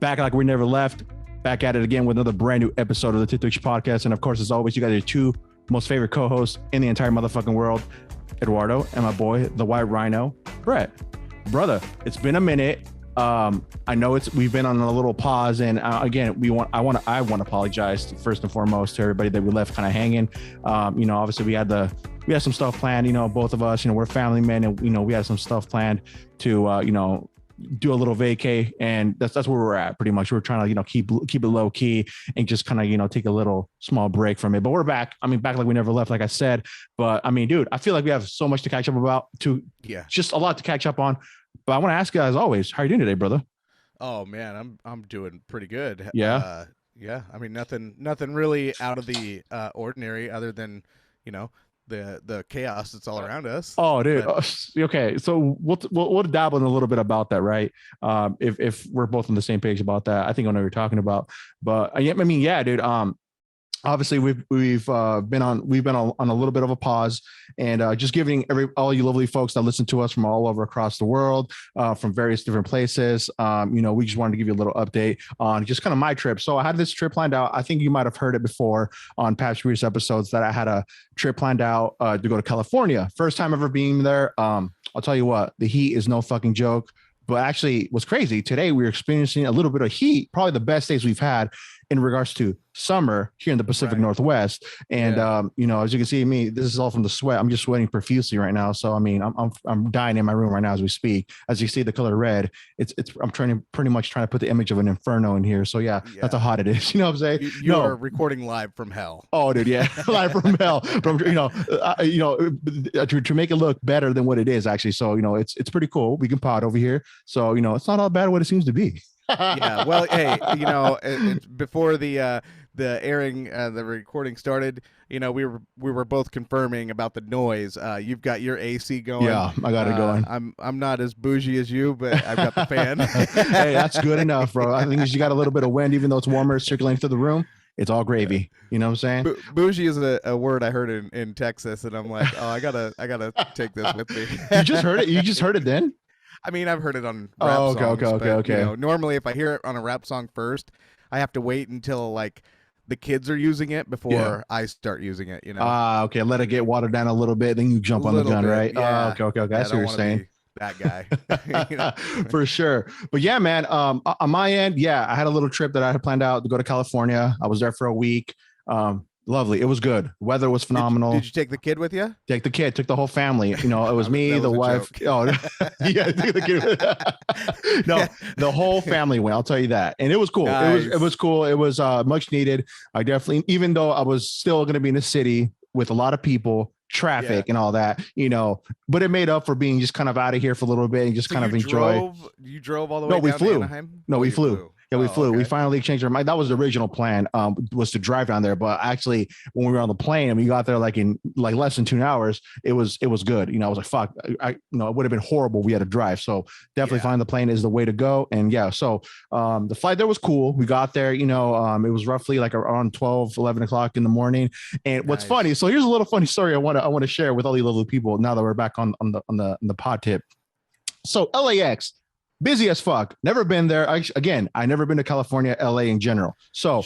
Back like we never left. Back at it again with another brand new episode of the Titwitch Podcast. And of course, as always, you guys are two most favorite co-hosts in the entire motherfucking world, Eduardo and my boy, the White Rhino, Brett. Brother, it's been a minute. I know we've been on a little pause, and again, I want to apologize first and foremost to everybody that we left kind of hanging. Obviously we had some stuff planned. Both of us, we're family men, and we had some stuff planned to do a little vacay, and that's where we're at pretty much. We're trying to keep it low key and just kind of take a little small break from it. But we're back. Back like we never left, like I said. But dude, I feel like we have so much to catch up about. Just a lot to catch up on. But I want to ask you, as always, how are you doing today, brother? Oh man, I'm doing pretty good. Yeah. Nothing really out of the ordinary, other than the chaos that's all around us. Oh, dude. Okay, so we'll dabble in a little bit about that, right? If we're both on the same page about that, I think I know what you're talking about. But yeah, dude. Obviously we've been on a little bit of a pause, and just giving all you lovely folks that listen to us from all over across the world, from various different places. We just wanted to give you a little update on just kind of my trip. So I had this trip planned out. I think you might have heard it before on past previous episodes that I had a trip planned out to go to California. First time ever being there. I'll tell you what, the heat is no fucking joke. But actually, what's crazy, today we were experiencing a little bit of heat, probably the best days we've had in regards to summer here in the Pacific Northwest. And, as you can see me, this is all from the sweat. I'm just sweating profusely right now. So, I'm dying in my room right now as we speak. As you see the color red, I'm pretty much trying to put the image of an inferno in here. So yeah, that's how hot it is. You know what I'm saying? You are recording live from hell. Oh, dude. Yeah. Live from hell to make it look better than what it is actually. So, it's pretty cool. We can pod over here. So, it's not all bad what it seems to be. Yeah, well, hey, before the airing, the recording started, we were both confirming about the noise. You've got your AC going. Yeah, I got it going. I'm not as bougie as you, but I've got the fan. Hey, that's good enough, bro. I think you got a little bit of wind, even though it's warmer, circulating through the room. It's all gravy. You know what I'm saying? Bougie is a word I heard in Texas, and I'm like, oh, I gotta take this with me. You just heard it. You just heard it then. I've heard it on rap songs. Okay. Normally, if I hear it on a rap song first, I have to wait until the kids are using it before I start using it. Okay. Let it get watered down a little bit, then you jump on the gun, right? Yeah. Okay. That's what you're saying. That guy. For sure. But yeah, man. On my end, I had a little trip that I had planned out to go to California. I was there for a week. Lovely. It was good. Weather was phenomenal. Did you take the kid with you? Take the kid. Took the whole family. It was me, the wife. Joke. Oh, yeah. Take the kid. No, the whole family went. I'll tell you that, and it was cool. Nice. It was cool. It was much needed. I definitely, even though I was still going to be in the city with a lot of people, traffic and all that, but it made up for being just kind of out of here for a little bit and just kind of enjoy. You drove all the way down to Anaheim? No, we flew. Yeah, we flew. Okay. We finally exchanged our mind. That was the original plan, was to drive down there. But actually, when we were on the plane and we got there in less than 2 hours, it was good. I was like, fuck, it would have been horrible. We had to drive. So definitely find the plane is the way to go. And so the flight there was cool. We got there, it was roughly around 11 o'clock in the morning. And what's funny, so here's a little funny story I want to share with all you lovely people now that we're back on the pod tip. So LAX. Busy as fuck. Never been there. I never been to California, LA in general. So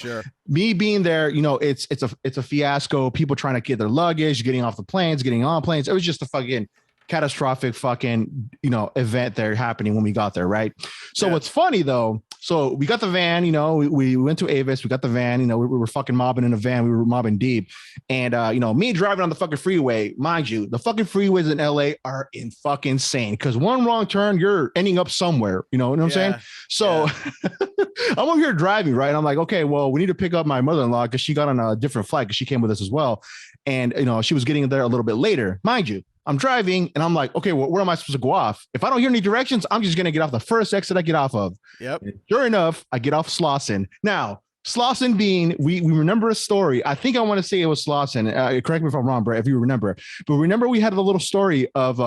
me being there, it's a fiasco. People trying to get their luggage, getting off the planes, getting on planes. It was just a fucking catastrophic event there happening when we got there, right? So what's funny though, so we got the van, we went to Avis, we got the van, we were fucking mobbing in a van, we were mobbing deep. And me driving on the fucking freeway, mind you, the fucking freeways in LA are fucking insane, because one wrong turn, you're ending up somewhere, you know what I'm saying? So I'm over here driving, right? I'm like, okay, well, we need to pick up my mother-in-law because she got on a different flight because she came with us as well. And, she was getting there a little bit later, mind you. I'm driving and I'm like, okay, well, where am I supposed to go off? If I don't hear any directions, I'm just going to get off the first exit I get off of. Yep. And sure enough, I get off Slauson. Now, Slauson being, we remember a story. I think I want to say it was Slauson. Correct me if I'm wrong, Brett, if you remember. But remember we had a little story of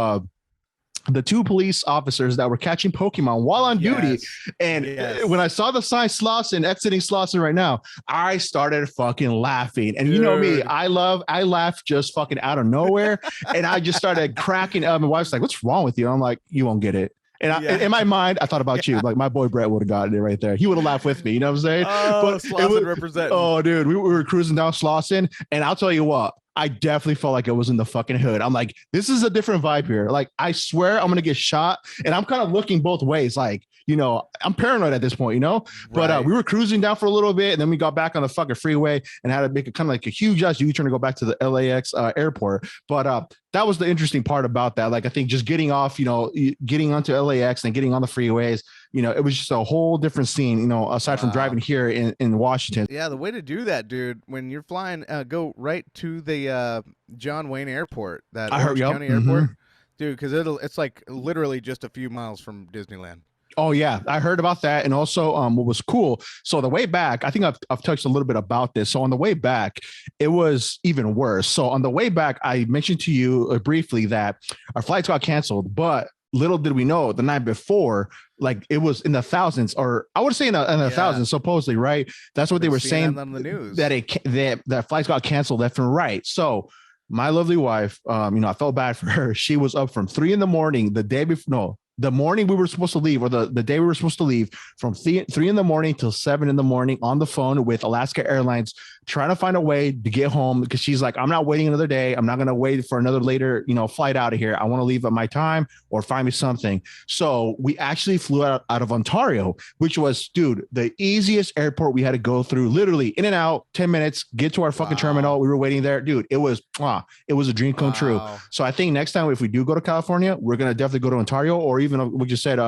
the two police officers that were catching Pokemon while on duty. And when I saw the sign Slauson, exiting Slauson right now, I started fucking laughing. And you know me, I laugh just fucking out of nowhere. And I just started cracking up. My wife's like, what's wrong with you? I'm like, you won't get it. And Yeah. in my mind, I thought about you. Like my boy Brett would have gotten it right there. He would have laughed with me. You know what I'm saying? Oh, But it Slauson was, representing. oh, dude, we were cruising down Slauson, and I'll tell you what. I definitely felt like it was in the fucking hood. I'm like, this is a different vibe here. Like, I swear I'm gonna get shot, and I'm kind of looking both ways. Like, you know, I'm paranoid at this point, you know. But Right. we were cruising down for a little bit, and then we got back on the fucking freeway and had to make a kind of like a huge ass U-turn to go back to the LAX airport. But that was the interesting part about that. Like, I think just getting off, you know, getting onto LAX and getting on the freeways, you know, it was just a whole different scene, you know, aside from Wow. driving here in Washington. Yeah, the way to do that, dude, when you're flying, go right to the John Wayne Airport, that I heard, Orange yep, County Airport, dude, because it's like literally just a few miles from Disneyland. Oh yeah, I heard about that, and also what was cool. So the way back, I think I've touched a little bit about this. So on the way back, it was even worse. So on the way back, I mentioned to you briefly that our flights got canceled, but little did we know the night before, like it was in the thousands, or I would say in the thousands, supposedly, right? That's what they were saying on the news that flights got canceled left and right. So my lovely wife, you know, I felt bad for her. She was up from 3 a.m. the day before. No, the morning we were supposed to leave, or the day we were supposed to leave, from 3 a.m. till 7 a.m. on the phone with Alaska Airlines, trying to find a way to get home, because she's like, I'm not waiting another day. I'm not going to wait for another later, you know, flight out of here. I want to leave at my time or find me something. So we actually flew out of Ontario, which was, dude, the easiest airport we had to go through, literally in and out, 10 minutes, get to our fucking terminal. We were waiting there, dude. It was a dream come true. So I think next time, if we do go to California, we're going to definitely go to Ontario, or even what you said,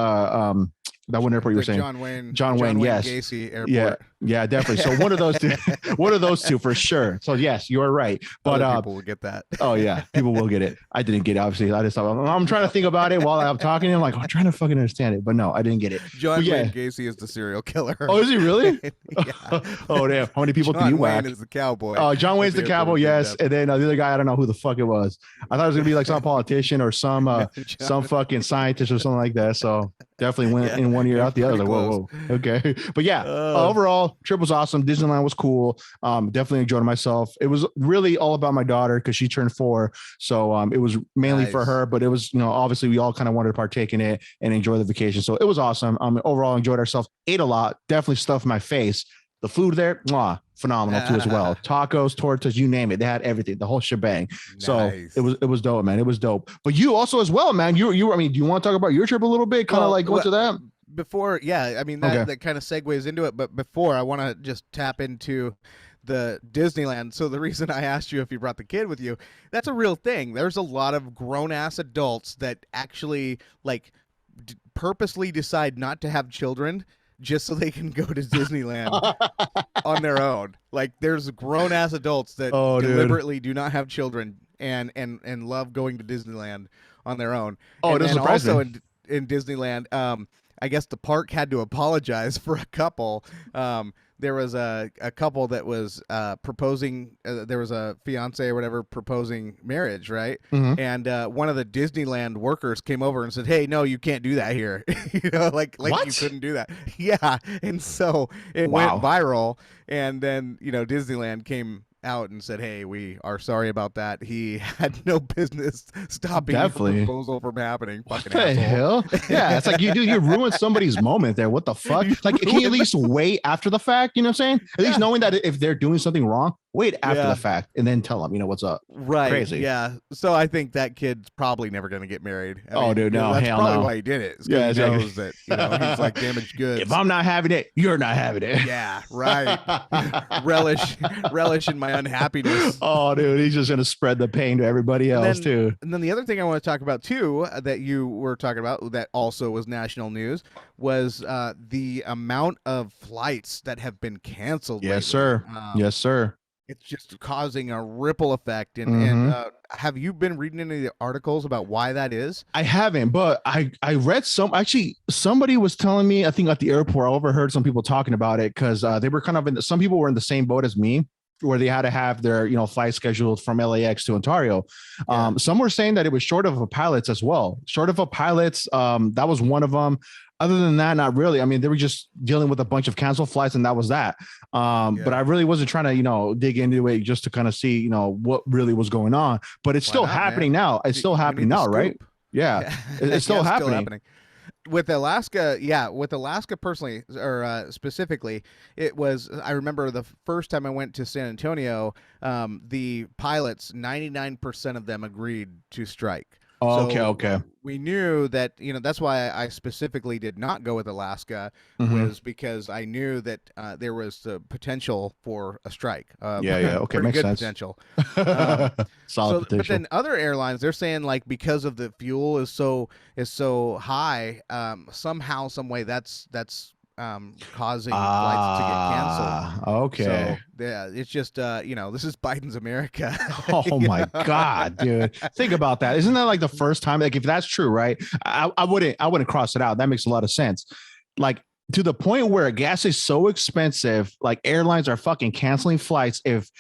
that one airport you were saying, John Wayne, yes, Gacy Airport. Yeah, definitely. So one of those two for sure. So yes, you are right. But people will get that. Oh yeah, people will get it. I didn't get it, obviously. I just thought, I'm trying to think about it while I'm talking. I'm like, I'm trying to fucking understand it, but no, I didn't get it. John Wayne Gacy is the serial killer. Oh, is he really? Yeah. Oh damn, how many people do you whack? John Wayne is the cowboy. Oh, John Wayne's the cowboy, yes. And then the other guy, I don't know who the fuck it was. I thought it was gonna be like some politician or some fucking scientist or something like that. So definitely went in one ear out the other. Like, whoa. Okay. But yeah, overall, trip was awesome. Disneyland was cool. Definitely enjoyed myself. It was really all about my daughter because she turned 4. So it was mainly for her, but it was, you know, obviously we all kind of wanted to partake in it and enjoy the vacation. So it was awesome. Overall enjoyed ourselves, ate a lot, definitely stuffed my face. The food there, phenomenal too as well. Tacos, tortas, you name it. They had everything, the whole shebang. Nice. So it was dope, man. It was dope. But you also as well, man. You I mean, do you want to talk about your trip a little bit? Kind of like go to that? Before, yeah, I mean that kind of segues into it. But before, I want to just tap into the Disneyland. So the reason I asked you if you brought the kid with you, that's a real thing. There's a lot of grown ass adults that actually like purposely decide not to have children just so they can go to Disneyland on their own. Like there's grown ass adults that deliberately do not have children and love going to Disneyland on their own. Oh, it is surprising. Also in Disneyland, I guess the park had to apologize for a couple. There was a couple that was proposing. There was a fiance or whatever proposing marriage, right? Mm-hmm. And one of the Disneyland workers came over and said, "Hey, no, you can't do that here." You know, like what? You couldn't do that. Yeah, and so it went viral. And then Disneyland came out and said, "Hey, we are sorry about that. He had no business stopping the proposal from happening." What the hell? Yeah, it's like you ruined somebody's moment there. What the fuck? Like, can you at least wait after the fact? You know what I'm saying? At least knowing that if they're doing something wrong, wait after the fact and then tell them, what's up. Right. Crazy. Yeah. So I think that kid's probably never going to get married. Dude, no, that's hell probably no. why he did it. Yeah, he knows that he's like damaged goods. If I'm not having it, you're not having it. Yeah. Right. relish in my unhappiness. Oh, dude, he's just gonna spread the pain to everybody else too. And then the other thing I want to talk about too, that you were talking about, that also was national news, was the amount of flights that have been canceled. Yes, sir. Yes, sir. It's just causing a ripple effect. And have you been reading any of the articles about why that is? I haven't, but I read somebody was telling me, I think at the airport, I overheard some people talking about it because they were kind of some people were in the same boat as me, where they had to have their flight scheduled from LAX to Ontario. Some were saying that it was short of a pilots as well. Short of a pilots, that was one of them. Other than that, not really. I mean, they were just dealing with a bunch of canceled flights, and that was that. But I really wasn't trying to, dig into it just to kind of see, what really was going on. But it's still happening now. It's still happening now, right? Yeah, it's still happening. with Alaska, with Alaska personally, or specifically, it was. I remember the first time I went to San Antonio, the pilots, 99% of them agreed to strike. Oh, So okay. we knew that, that's why I specifically did not go with Alaska, Mm-hmm. was because I knew that there was the potential for a strike. Yeah. Okay, Pretty makes good sense. potential. Um, Solid but potential. then other airlines, they're saying like because of the fuel is so high, somehow, some way causing flights to get canceled. Okay. So yeah, it's just this is Biden's America. Oh my God, dude. Think about that. Isn't that like the first time? Like, if that's true, right? I wouldn't cross it out. That makes a lot of sense. Like, to the point where gas is so expensive, like airlines are fucking canceling flights if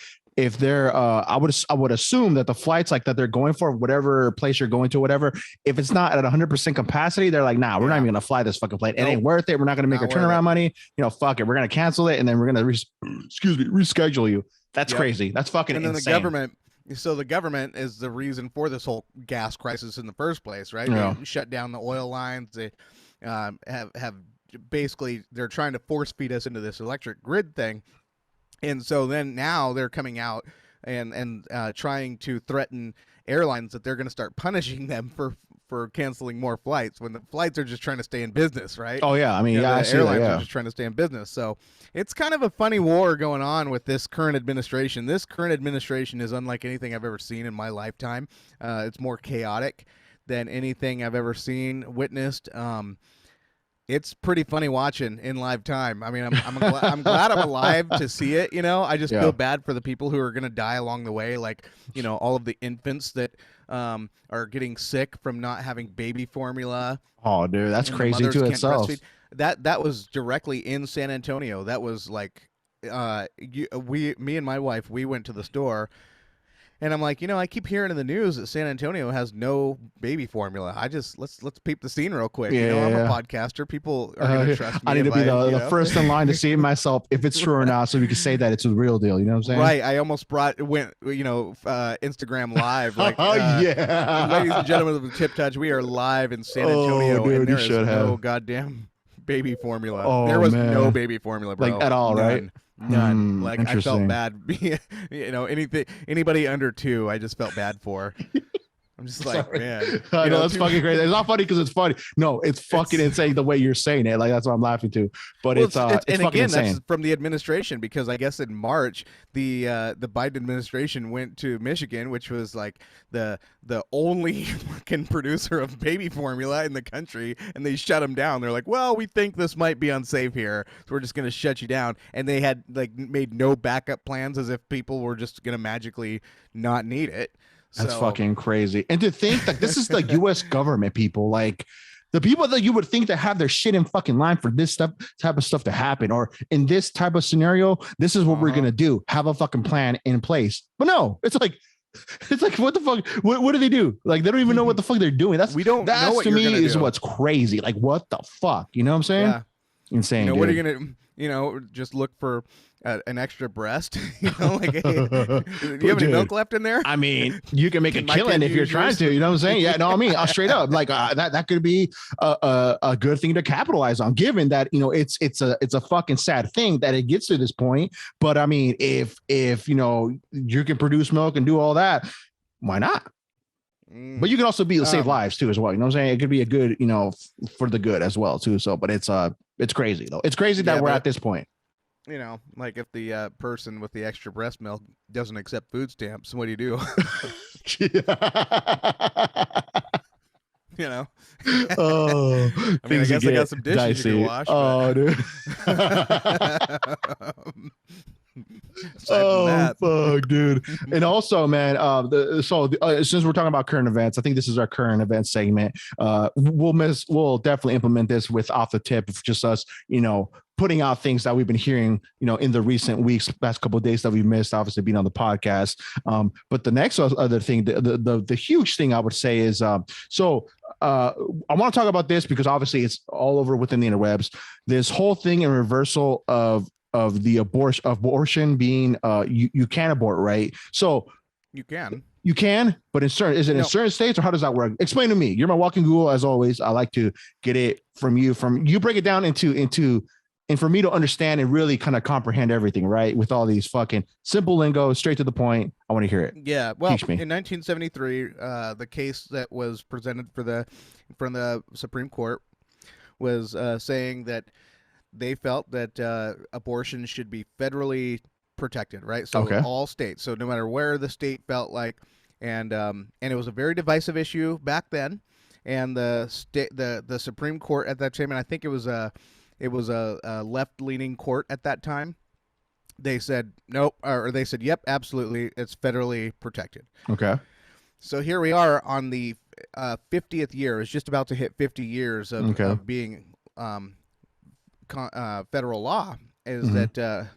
they're I would assume that the flights like that they're going for, whatever place you're going to, whatever, if it's not at 100% capacity, they're like, nah, we're not even gonna fly this fucking plane. It ain't worth it. We're not gonna make our turnaround money. Fuck it. We're gonna cancel it, and then we're gonna reschedule you. That's crazy. That's fucking And then insane. the government is the reason for this whole gas crisis in the first place, right? Yeah. They shut down the oil lines. They have basically, they're trying to force feed us into this electric grid thing. And so then now they're coming out and trying to threaten airlines that they're going to start punishing them for canceling more flights, when the flights are just trying to stay in business, right? Oh yeah, I mean, I see airlines that, yeah. are just trying to stay in business. So it's kind of a funny war going on with this current administration. This current administration is unlike anything I've ever seen in my lifetime. It's more chaotic than anything I've ever seen, witnessed. It's pretty funny watching in live time. I mean, I'm glad I'm alive to see it. I just feel bad for the people who are going to die along the way. Like, all of the infants that are getting sick from not having baby formula. Oh, dude, that's crazy to itself. That was directly in San Antonio. That was like, me and my wife, we went to the store. And I'm like, I keep hearing in the news that San Antonio has no baby formula. Let's peep the scene real quick. Yeah, I'm a podcaster. People are going to trust me. I need to be the first in line to see it myself, if it's true or not, so we can say that it's a real deal. You know what I'm saying? Right. I almost went Instagram live. Like, yeah. Ladies and gentlemen of the Tip Touch, we are live in San Antonio, dude, and there is no goddamn baby formula. Oh, there was man. no baby formula, bro. Like, at all, right? None. Like, I felt bad. Anybody under 2, I just felt bad for. I'm just like, Sorry. man. I know, that's fucking crazy. It's not funny because it's funny. No, it's fucking insane the way you're saying it. Like, that's what I'm laughing to. But it's fucking again, insane. That's from the administration, because I guess in March the Biden administration went to Michigan, which was like the only fucking producer of baby formula in the country, and they shut them down. They're like, well, we think this might be unsafe here, so we're just gonna shut you down. And they had like made no backup plans, as if people were just gonna magically not need it. That's fucking crazy. And to think that this is the U.S. government, people, like the people that you would think that have their shit in fucking line for this type of stuff to happen, or in this type of scenario, this is what we're gonna do. Have a fucking plan in place. But no, it's like what the fuck? What do they do? Like, they don't even know what the fuck they're doing. That's to me is what's crazy. Like, what the fuck? You know what I'm saying? Yeah. Insane. What are you gonna just look for an extra breast? Like, hey, do you have any milk left in there? I mean, you can make a killing if you're trying to. You know what I'm saying? Yeah, no, I mean, straight up, like that could be a good thing to capitalize on, given that it's a fucking sad thing that it gets to this point. But I mean, if you can produce milk and do all that, why not? But you can also save lives too, as well. You know what I'm saying? It could be a good, for the good as well too. So, but it's crazy though. It's crazy that we're at this point. Like if the person with the extra breast milk doesn't accept food stamps, what do you do? Oh, I mean, I guess I got some dishes dicey. you can wash. Oh, dude. Fuck, dude. And also, man, since we're talking about current events, I think this is our current event segment. We'll definitely implement this with Off the Tip, just us, putting out things that we've been hearing, in the recent weeks, past couple of days that we missed, obviously being on the podcast. But the next other thing, the huge thing I would say is, I want to talk about this because obviously it's all over within the interwebs. This whole thing in reversal of the abortion being, you can abort, right? So you can. You can, but in certain states, or how does that work? Explain to me. You're my walking Google as always. I like to get it from you. Break it down into and for me to understand and really kind of comprehend everything, right? With all these fucking simple lingo, straight to the point. I want to hear it. Yeah. Well, in 1973, the case that was presented from the Supreme Court was saying that they felt that abortion should be federally protected, right? So all states. So no matter where the state felt like, and it was a very divisive issue back then, and the Supreme Court at that time, and I think it was a left-leaning court at that time. They said nope, or they said yep, absolutely, it's federally protected. Okay. So here we are on the 50th year. It's just about to hit 50 years of being federal law. Is that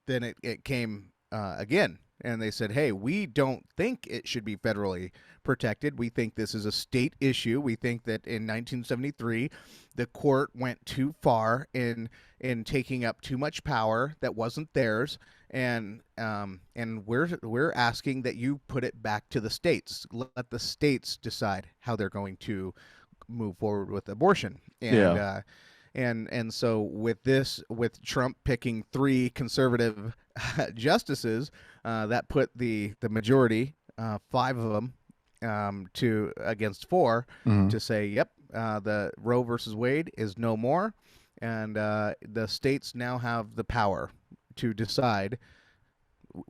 then it came again, and they said, hey, we don't think it should be federally protected. We think this is a state issue. We think that in 1973, the court went too far in taking up too much power that wasn't theirs, and we're asking that you put it back to the states. Let the states decide how they're going to move forward with abortion. And so with Trump picking 3 conservative justices, that put the majority, 5 of them, against 4 to say, yep, the Roe versus Wade is no more, and the states now have the power to decide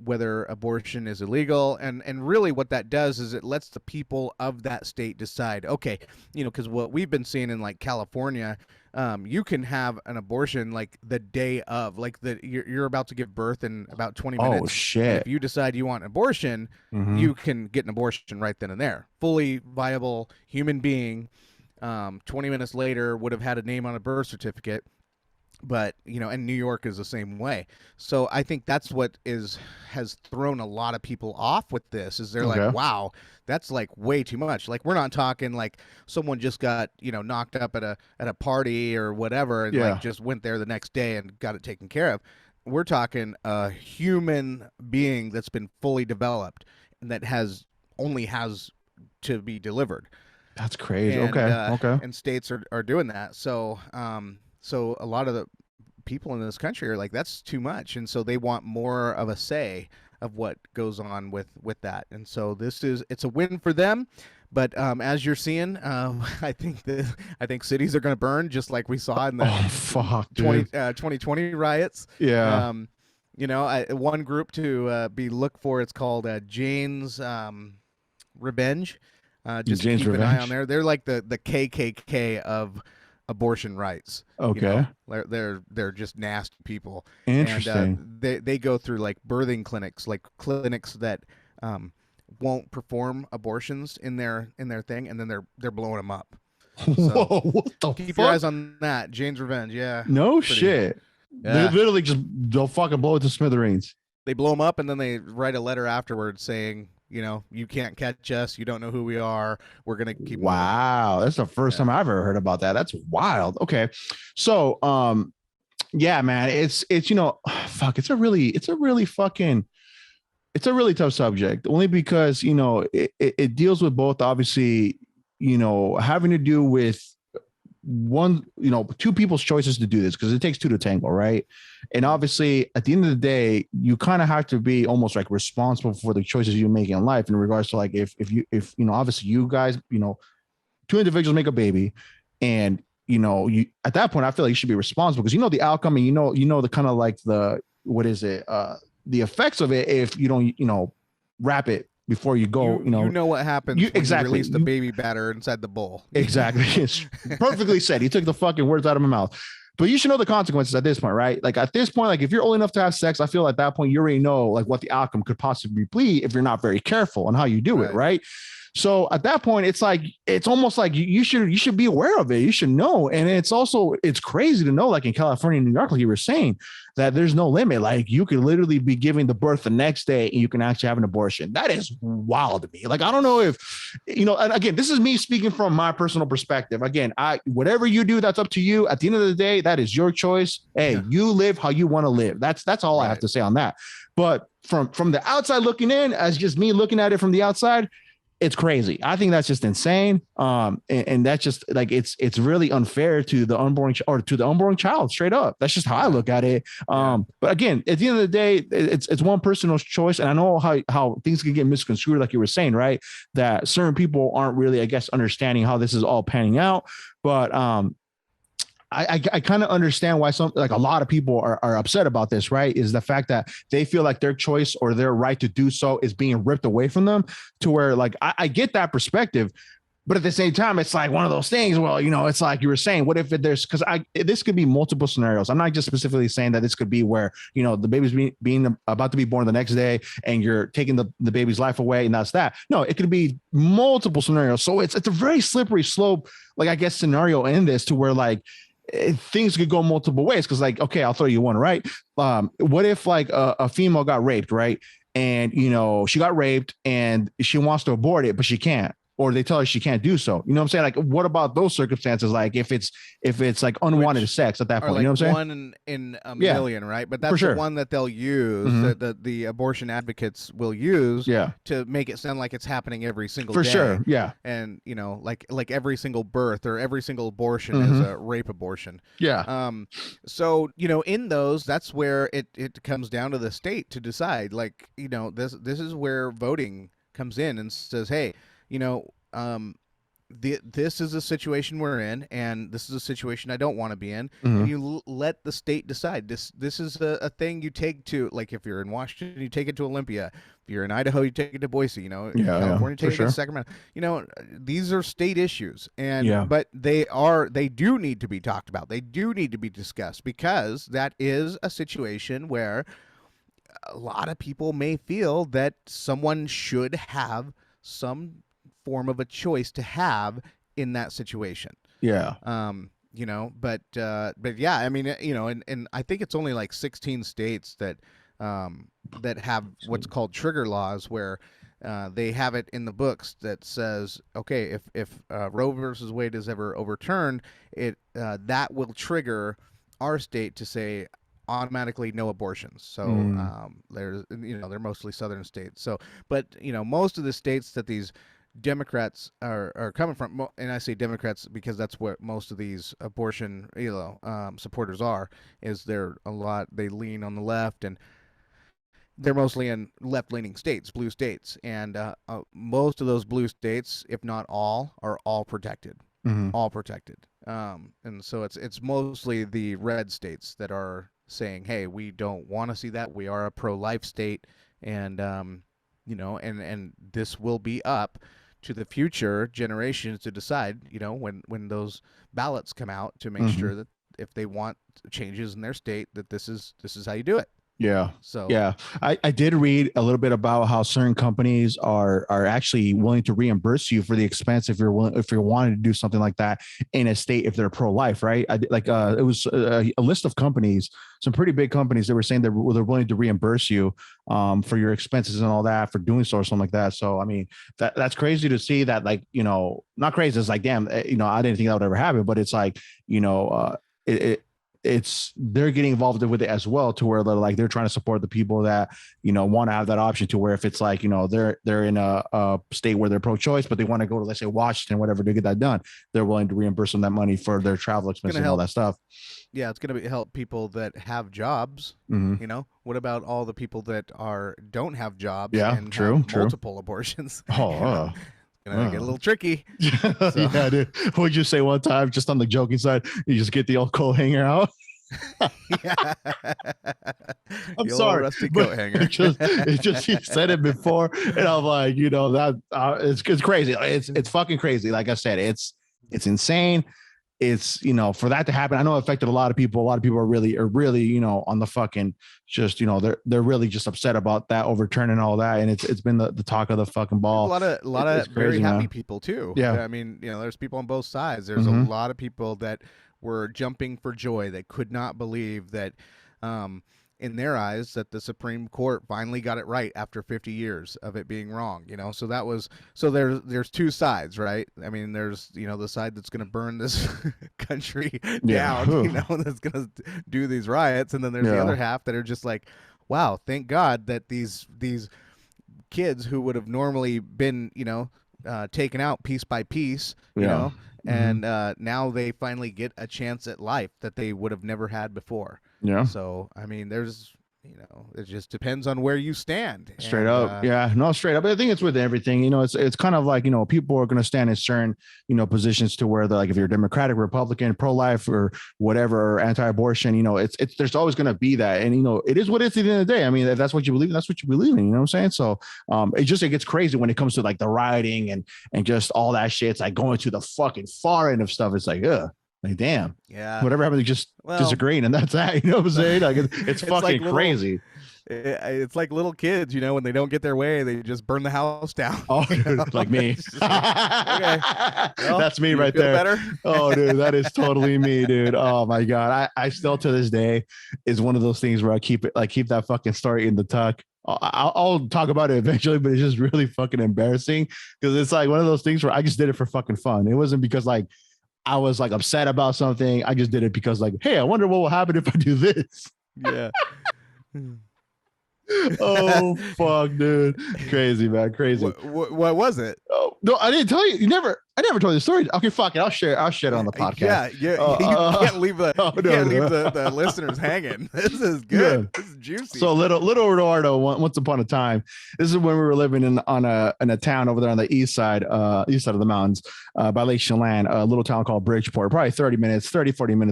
whether abortion is illegal. And really what that does is it lets the people of that state decide, okay, because what we've been seeing in like California, you can have an abortion like the day of, like you're about to give birth in about 20 minutes. Oh shit. If you decide you want an abortion, you can get an abortion right then and there. Fully viable human being, 20 minutes later would have had a name on a birth certificate. But and New York is the same way. So I think that's what has thrown a lot of people off with this. Is they're like, wow, that's like way too much. Like, we're not talking like someone just got knocked up at a party or whatever, and like just went there the next day and got it taken care of. We're talking a human being that's been fully developed and that only has to be delivered. That's crazy. And, okay. And states are doing that. So so a lot of the people in this country are like, that's too much. And so they want more of a say of what goes on with that. And so it's a win for them. But as you're seeing, I think cities are going to burn just like we saw in the 2020 riots. Yeah. One group to look for, it's called Jane's Revenge. Just Jane's keep Revenge. An eye on there. They're like the KKK of abortion rights. Okay. They're just nasty people. Interesting. And they go through like birthing clinics, like clinics that won't perform abortions in their thing, and then they're blowing them up. So whoa, what the keep fuck? your eyes on that. Jane's Revenge. Yeah. No shit. Yeah. They literally they'll fucking blow it to smithereens. They blow them up, and then they write a letter afterwards saying, you can't catch us. You don't know who we are. We're going to keep. Wow. Moving. That's the first time I've ever heard about that. That's wild. Okay. So, yeah, man, it's fuck, it's a really tough subject, only because, it deals with both, obviously, having to do with two people's choices to do this, because it takes 2 to tango, right? And obviously at the end of the day, you kind of have to be almost like responsible for the choices you make in life, in regards to like, if obviously you guys, 2 individuals make a baby, and you at that point, I feel like you should be responsible, because the outcome, and the kind of like the effects of it if you don't wrap it before you go. You know what happens when exactly you release the baby batter inside the bowl. Exactly. It's perfectly said. He took the fucking words out of my mouth. But you should know the consequences at this point, right? Like at this point, like if you're old enough to have sex, I feel at that point you already know like what the outcome could possibly be if you're not very careful on how you do it, right? So at that point, it's like, it's almost like you should be aware of it. You should know. And it's crazy to know, like in California and New York, like you were saying, that there's no limit. Like you could literally be giving the birth the next day and you can actually have an abortion. That is wild to me. Like, I don't know if, and again, this is me speaking from my personal perspective. Again, whatever you do, that's up to you. At the end of the day, that is your choice. Hey, you live how you want to live. That's all I have to say on that. But from the outside looking in, as just me looking at it from the outside, it's crazy. I think that's just insane. And that's just like it's really unfair to the unborn or to the unborn child, straight up. That's just how I look at it. But again, at the end of the day, it's one person's choice. And I know how things can get misconstrued, like you were saying, right? That certain people aren't really, I guess, understanding how this is all panning out. But I kind of understand why a lot of people are upset about this, right? Is the fact that they feel like their choice or their right to do so is being ripped away from them, to where like, I get that perspective. But at the same time, it's like one of those things. Well, it's like you were saying, what if because this could be multiple scenarios. I'm not just specifically saying that this could be where, the baby's being about to be born the next day and you're taking the baby's life away. And that's that. No, it could be multiple scenarios. So it's a very slippery slope, like, I guess, scenario in this, to where like, things could go multiple ways. Cause like, okay, I'll throw you one, right? What if like a female got raped, right? And, she got raped and she wants to abort it, but she can't, or they tell her she can't do so. You know what I'm saying? Like, what about those circumstances? Like if it's like unwanted sex at that point, like, you know what I'm saying? One in a million, right? But that's sure. the one that they'll use, that the abortion advocates will use to make it sound like it's happening every single day. For sure, yeah. And, like every single birth or every single abortion is a rape abortion. Yeah. So, in those, that's where it comes down to the state to decide. Like, this is where voting comes in and says, hey, this is a situation we're in, and this is a situation I don't want to be in. And you let the state decide. This is a thing you take to, like, if you're in Washington, you take it to Olympia. If you're in Idaho, you take it to Boise. California, take it to Sacramento. These are state issues, and but they do need to be talked about. They do need to be discussed, because that is a situation where a lot of people may feel that someone should have some form of a choice to have in that situation. Yeah. But yeah, I mean, and I think it's only like 16 states that have what's called trigger laws, where they have it in the books that says, okay, if Roe versus Wade is ever overturned, that will trigger our state to say automatically no abortions. So there's, they're mostly southern states. So, but most of the states that these Democrats are coming from, and I say Democrats because that's what most of these abortion supporters are, is they lean on the left, and they're mostly in left-leaning states, blue states, and most of those blue states, if not all, are all protected. All protected. And so it's mostly the red states that are saying, hey, we don't want to see that. We are a pro-life state, and and this will be up to the future generations to decide, when those ballots come out, to make sure that if they want changes in their state, that this is how you do it. Yeah. So yeah, I did read a little bit about how certain companies are actually willing to reimburse you for the expense if you're wanting to do something like that in a state if they're pro-life, right? It was a list of companies, some pretty big companies that were saying they're willing to reimburse you for your expenses and all that for doing so or something like that. So I mean, that's crazy to see that, like, not crazy. It's like, damn, I didn't think that would ever happen, but it's like, they're getting involved with it as well, to where they're trying to support the people that want to have that option, to where if it's like they're in a state where they're pro-choice but they want to go to, let's say, Washington, whatever, to get that done, they're willing to reimburse them that money for their travel expenses and all that stuff. Yeah, it's going to help people that have jobs. What about all the people that don't have jobs and have multiple abortions? Gonna get a little tricky. So. Yeah, dude. What'd you say one time, just on the joking side, you just get the old coat hanger out? Yeah. I'm sorry, rusty coat hanger. It just you said it before, and I'm like, that it's crazy. It's fucking crazy. Like I said, it's insane. It's for that to happen. I know it affected a lot of people. A lot of people are really on the fucking just they're really just upset about that overturning all that, and it's been the talk of the fucking ball. A lot of crazy, very happy man. people too. Yeah, I mean, there's people on both sides. There's a lot of people that were jumping for joy. They could not believe that, in their eyes, that the Supreme Court finally got it right after 50 years of it being wrong. So there's two sides, right? I mean, there's the side that's going to burn this country down, that's going to do these riots, and then there's the other half that are just like, wow, thank God that these kids who would have normally been, taken out piece by piece, Yeah. and now they finally get a chance at life that they would have never had before. Yeah. So, I mean, there's, it just depends on where you stand. Straight up. Yeah. No, straight up. I think it's with everything. It's kind of like, people are going to stand in certain, positions to where they're like, if you're Democratic, Republican, pro-life or whatever, or anti-abortion, it's there's always going to be that. And, it is what it is at the end of the day. I mean, if that's what you believe in, that's what you believe in. You know what I'm saying? So it gets crazy when it comes to like the rioting and just all that shit. It's like going to the fucking far end of stuff. It's like, like, damn. Yeah. Whatever happened to just disagreeing, and that's that. You know what I'm saying? Like it's fucking like crazy. It's like little kids, when they don't get their way, they just burn the house down. Oh, like me. Okay. Well, that's me right there. Better? Oh, dude, that is totally me, dude. Oh my God. I still to this day is one of those things where I keep that fucking story in the tuck. I'll talk about it eventually, but it's just really fucking embarrassing because it's like one of those things where I just did it for fucking fun. It wasn't because like I was like upset about something. I just did it because like, hey, I wonder what will happen if I do this. Yeah. Oh fuck, dude, crazy, man, crazy. What was it? Oh no, I didn't tell you. I never told you the story. Okay, fuck it. I'll share it on the podcast. Yeah. You can't leave the listeners hanging. This is good. Yeah. This is juicy. So little Eduardo, once upon a time, this is when we were living in a town over there on the east side of the mountains, by Lake Chelan, a little town called Bridgeport, probably 40 minutes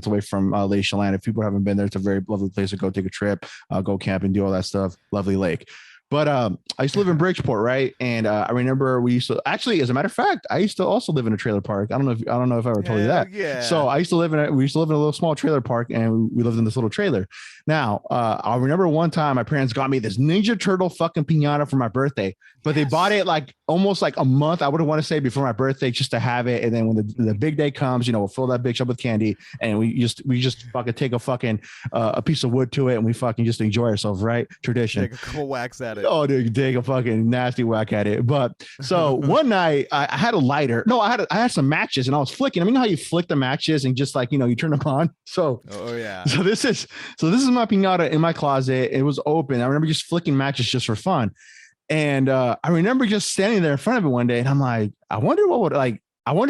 away from Lake Chelan. If people haven't been there, it's a very lovely place to go take a trip, go camp and do all that stuff. Lovely lake. But I used to live in Bridgeport, right? And I remember we used to actually, as a matter of fact, I used to also live in a trailer park. I don't know if I ever told you that. Yeah. So we used to live in a little small trailer park, and we lived in this little trailer. Now, I remember one time my parents got me this Ninja Turtle fucking piñata for my birthday, but they bought it like almost like a month, I would want to say, before my birthday, just to have it. And then when the big day comes, we'll fill that bitch up with candy, and we just fucking take a fucking a piece of wood to it, and we fucking just enjoy ourselves, right? Tradition. Take a couple whacks at it. Oh, dude, you take a fucking nasty whack at it. But so one night I had a lighter. No, I had some matches, and I was flicking. I mean, you know how you flick the matches and just like you turn them on. So yeah. So this is my piñata in my closet. It was open. I remember just flicking matches just for fun. And I remember just standing there in front of it one day, and I'm like, I wonder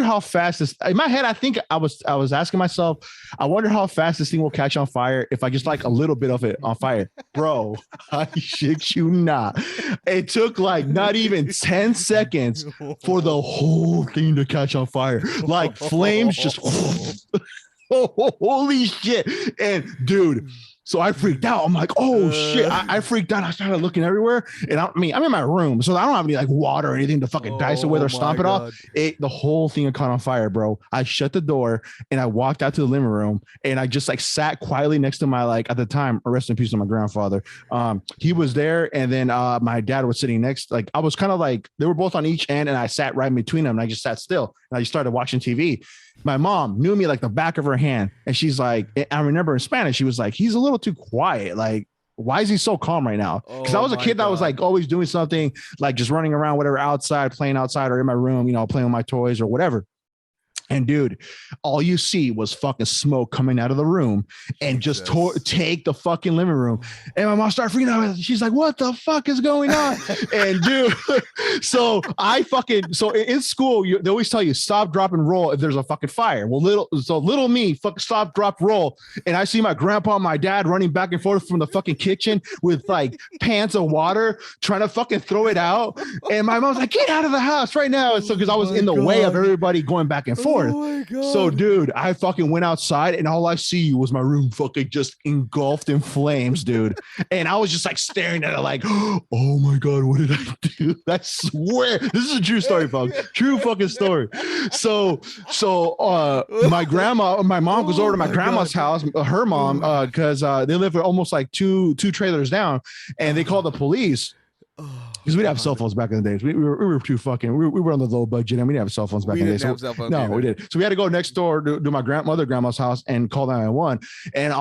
how fast this. In my head, I think I was asking myself, I wonder how fast this thing will catch on fire if I just like a little bit of it on fire, bro. I shit you not. It took like not even 10 seconds for the whole thing to catch on fire, like flames just. Holy shit! And dude. So I freaked out. I'm like, oh shit. I freaked out. I started looking everywhere. And I'm in my room. So I don't have any like water or anything to fucking dice it with or stomp it off. The whole thing caught on fire, bro. I shut the door and I walked out to the living room, and I just like sat quietly next to my, like, at the time, rest in peace to my grandfather. He was there. And then my dad was sitting next. Like I was kind of like, they were both on each end, and I sat right in between them, and I just sat still, and I just started watching TV. My mom knew me like the back of her hand. And she's like, I remember in Spanish, she was like, he's a little too quiet. Like, why is he so calm right now? Because I was a kid that was like always doing something, like just running around, whatever, outside, playing outside, or in my room, playing with my toys or whatever. And dude, all you see was fucking smoke coming out of the room and just take the fucking living room. And my mom started freaking out. She's like, what the fuck is going on? And dude, so in school, they always tell you stop, drop, and roll if there's a fucking fire. Well, little me fucking stop, drop, roll. And I see my grandpa and my dad running back and forth from the fucking kitchen with like pans of water, trying to fucking throw it out. And my mom's like, get out of the house right now. And so, because I was in the way of everybody going back and forth. Oh my God. So dude, I fucking went outside, and all I see was my room fucking just engulfed in flames, dude. And I was just like staring at it like, oh my God, what did I do? I swear this is a true story, folks. True fucking story. So my mom goes over to my grandma's house, her mom, because they live almost like two trailers down, and they call the police. Because we didn't have cell phones back in the days. We were too fucking. We were on the low budget, and we didn't have cell phones back in the days. We did. So we had to go next door to my grandma's house and call 911. And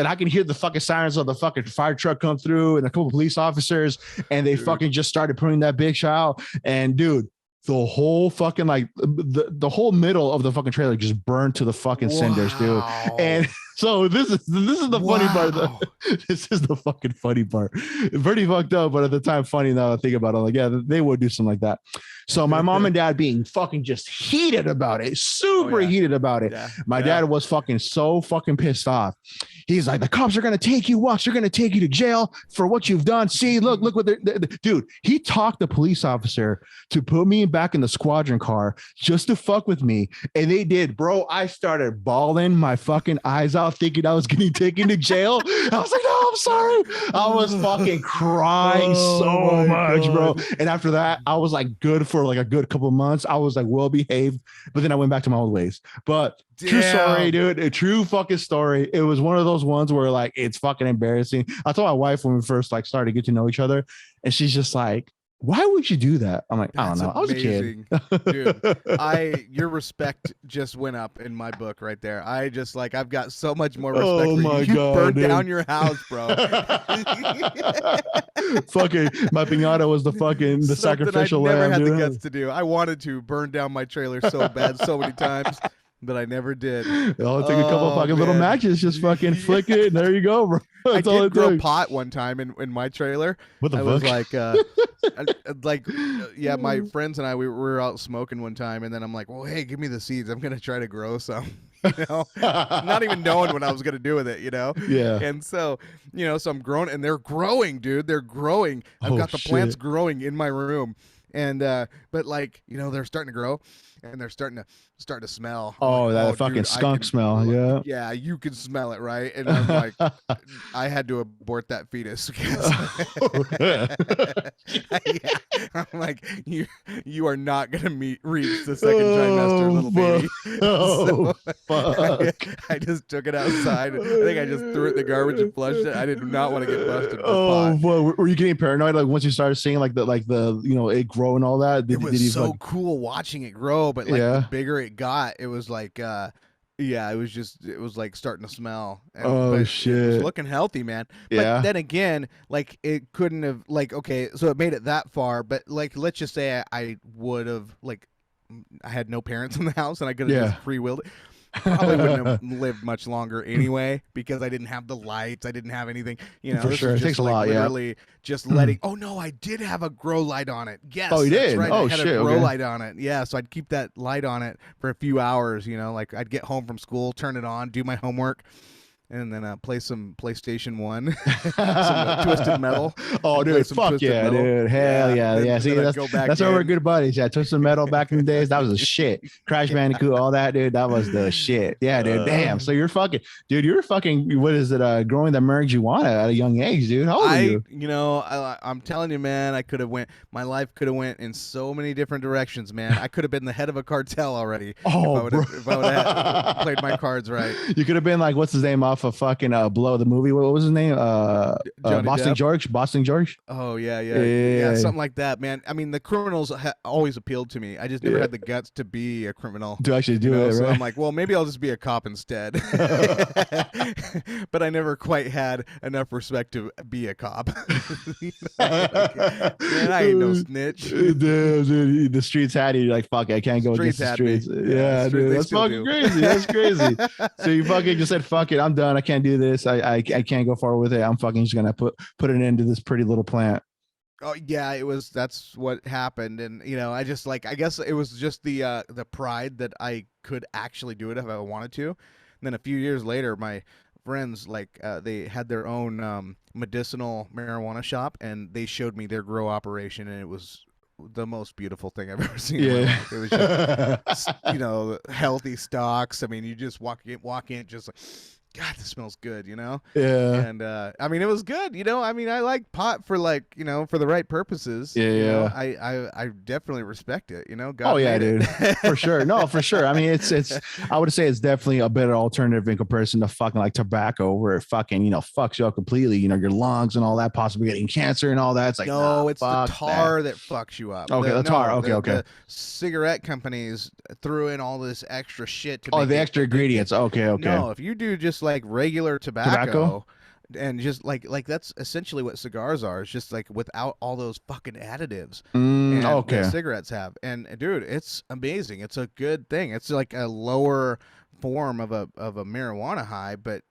I can hear the fucking sirens of the fucking fire truck come through, and a couple of police officers, and they fucking just started putting that bitch out. And dude, the whole fucking like the whole middle of the fucking trailer just burned to the fucking cinders, dude. And So this is the funny part. This is the fucking funny part. Pretty fucked up, but at the time funny. Now I think about it, I'm like, yeah, they would do something like that. So my mom and dad being fucking just heated about it, super heated about it. Yeah. My dad was fucking so fucking pissed off. He's like, the cops are gonna take you. Watch, they're gonna take you to jail for what you've done. See, look what they're dude. He talked the police officer to put me back in the squadron car just to fuck with me, and they did, bro. I started bawling my fucking eyes out, thinking I was getting taken to jail. I was like, no, I'm sorry. I was fucking crying so much, God, bro. And after that, I was like good for like a good couple of months. I was like well behaved, but then I went back to my old ways. But true story, dude. A true fucking story. It was one of those ones where like it's fucking embarrassing. I told my wife when we first like started to get to know each other, and she's just like, why would you do that? I'm like, I don't know. I was a kid. Dude, your respect just went up in my book right there. I just like, I've got so much more respect for you. You burned down your house, bro. Fucking, my piñata was the sacrificial I never lamb, had dude. the guts to do. I wanted to burn down my trailer so bad so many times, but I never did. I'll take a couple fucking little matches, just fucking flick it, and there you go, bro. That's I did grow pot one time in my trailer. What the I fuck? was like, yeah, my friends and I, we were out smoking one time, and then I'm like, well, hey, give me the seeds. I'm gonna try to grow some. Not even knowing what I was gonna do with it, Yeah. And so, so I'm growing, and they're growing, dude. They're growing. I've got the plants growing in my room, and but like, they're starting to grow, and they're starting to smell. Oh, that fucking skunk smell. Yeah. Yeah, you can smell it, right? And I'm like, I had to abort that fetus. Yeah. I'm like, you are not gonna reach the second trimester, little baby. Oh, fuck. I just took it outside. I think I just threw it in the garbage and flushed it. I did not want to get busted. Oh, boy. Were you getting paranoid like once you started seeing like the it grow and all that? It was so cool watching it grow, but like the bigger it got, it was like it was like starting to smell. Shit. It was looking healthy, man. Yeah. But then again, like it couldn't have okay, so it made it that far, but like let's just say I would have I had no parents in the house and I could have just free-willed it. Probably wouldn't have lived much longer anyway because I didn't have the lights. I didn't have anything. For sure. It takes a lot. Literally just letting. Oh no, I did have a grow light on it. Yes. Oh, you did. Right. Oh I had shit. a grow light on it. Yeah. So I'd keep that light on it for a few hours. Like I'd get home from school, turn it on, do my homework. And then play some PlayStation 1, some Twisted Metal. Oh, dude, fuck yeah, Metal. Dude. Hell yeah. See, that's why we're good buddies. Yeah, Twisted Metal back in the days, that was the shit. Crash Bandicoot, all that, dude, that was the shit. Yeah, dude, damn. So you're fucking, what is it, growing the marijuana at a young age, dude? How old are you? I'm telling you, man, my life could have went in so many different directions, man. I could have been the head of a cartel already if I would have played my cards right. You could have been like, what's his name off of fucking Blow, the movie? What was his name? Boston George. Oh yeah, something like that, man. I mean, the criminals always appealed to me. I just never had the guts to be a criminal, to actually do it, right? So I'm like, well, maybe I'll just be a cop instead. But I never quite had enough respect to be a cop. Man, I ain't no snitch. Dude, the streets had you like, fuck, I can't go against the streets. Yeah, dude, that's fucking crazy. That's crazy. So you fucking just said, fuck it, I'm done. I can't do this. I can't go forward with it. I'm fucking just gonna put it into this pretty little plant. Oh yeah, that's what happened. And I just I guess it was just the pride that I could actually do it if I wanted to. And then a few years later, my friends they had their own medicinal marijuana shop, and they showed me their grow operation, and it was the most beautiful thing I've ever seen. Yeah. It was just, healthy stalks. I mean, you just walk in just like, God, this smells good, Yeah. And I mean, it was good, I mean, I like pot for for the right purposes. Yeah. I definitely respect it, God. Oh yeah, dude. For sure. No, for sure. I mean, it's I would say it's definitely a better alternative in comparison to fucking like tobacco, where it fucking, fucks you up completely, your lungs and all that, possibly getting cancer and all that. It's like, no, it's the tar that fucks you up. Okay, the tar. Okay. The cigarette companies threw in all this extra shit to the extra ingredients. Okay. No, if you do just like regular tobacco and just like that's essentially what cigars are. It's just like without all those fucking additives that cigarettes have. And dude, it's amazing. It's a good thing. It's like a lower form of a marijuana high, but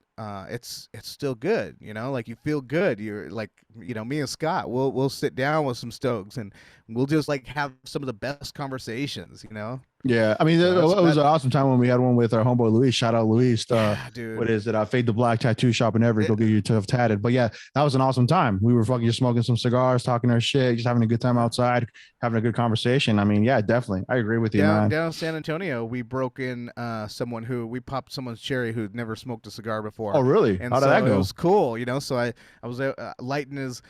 it's still good, you know, like you feel good. You're like, you know, me and Scott, we'll sit down with some Stokes and we'll just like have some of the best conversations, you know. Yeah, I mean, So it was an awesome time when we had one with our homeboy Luis. Shout out Luis. yeah, dude. What is it? Fade the Black Tattoo Shop and every go get your tough tatted. But yeah, that was an awesome time. We were fucking just smoking some cigars, talking our shit, just having a good time outside, having a good conversation. I mean, yeah, definitely, I agree with you, man. Down in San Antonio, we broke in someone who we popped someone's cherry who'd never smoked a cigar before. Oh, really? And How did so that go? it was cool, you know. So I was lighting his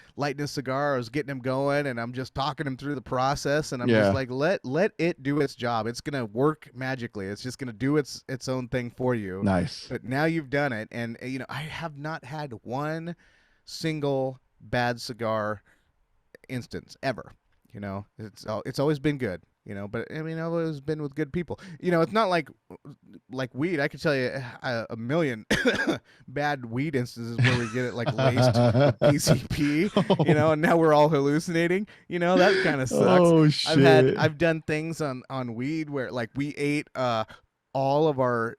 cigar. I was getting him going, and I'm just talking him through the process. And I'm just like, let it do its job. It's gonna work magically. It's just gonna do its own thing for you. Nice. But now you've done it, and you know I have not had one single bad cigar instance ever. You know, it's always been good. You know, but I mean, I've always been with good people. You know, it's not like weed. I could tell you a million bad weed instances where we get it like laced with PCP. You know, and now we're all hallucinating. You know, that kind of sucks. Oh shit! I've done things on weed where like we ate all of our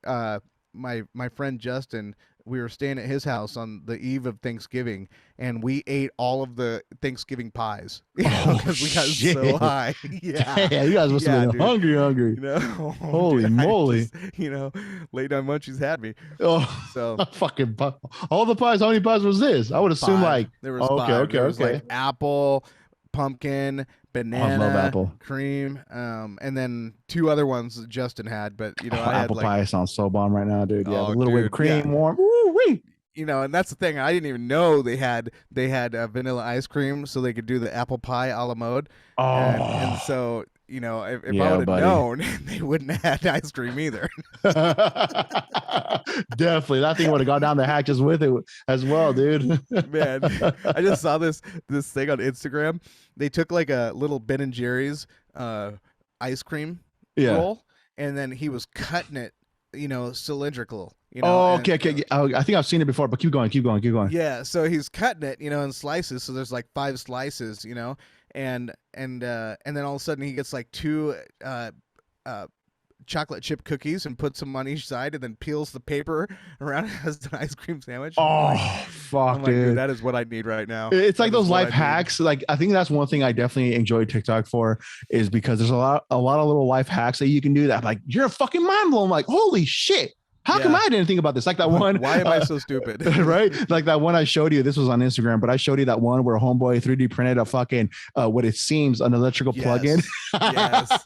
my friend Justin. We were staying at his house on the eve of Thanksgiving, and we ate all of the Thanksgiving pies because we got so high. Yeah, you guys must have been hungry. You know, holy moly! You know, late on munchies had me. Oh, so fucking all the pies. How many pies was this? I would assume like there was five. There was like apple, pumpkin, banana, cream, and then two other ones that Justin had. But you know, I had apple like, pie sounds so bomb right now, dude. Yeah, a little whipped cream, warm. Ooh wee. You know, and that's the thing. I didn't even know they had vanilla ice cream, so they could do the apple pie a la mode. Oh, and so you know, if I would have known, they wouldn't have had ice cream either. Definitely, that thing would have gone down the hatches with it as well, dude. Man, I just saw this thing on Instagram. They took like a little Ben and Jerry's ice cream roll, and then he was cutting it, you know, cylindrical. You know, okay. I think I've seen it before, but keep going. Yeah, so he's cutting it, you know, in slices. So there's like 5 slices, you know, and then all of a sudden he gets like 2 chocolate chip cookies and puts them on each side, and then peels the paper around as an ice cream sandwich. Fuck, dude, that is what I need right now. It's like those life hacks. Like I think that's one thing I definitely enjoy TikTok for, is because there's a lot of little life hacks that you can do that like you're fucking mind blown. Like holy shit. How come I didn't think about this? Like that one. Why am I so stupid? Right? Like that one I showed you. This was on Instagram, but I showed you that one where homeboy 3D printed a fucking what it seems an electrical plug-in. Yes.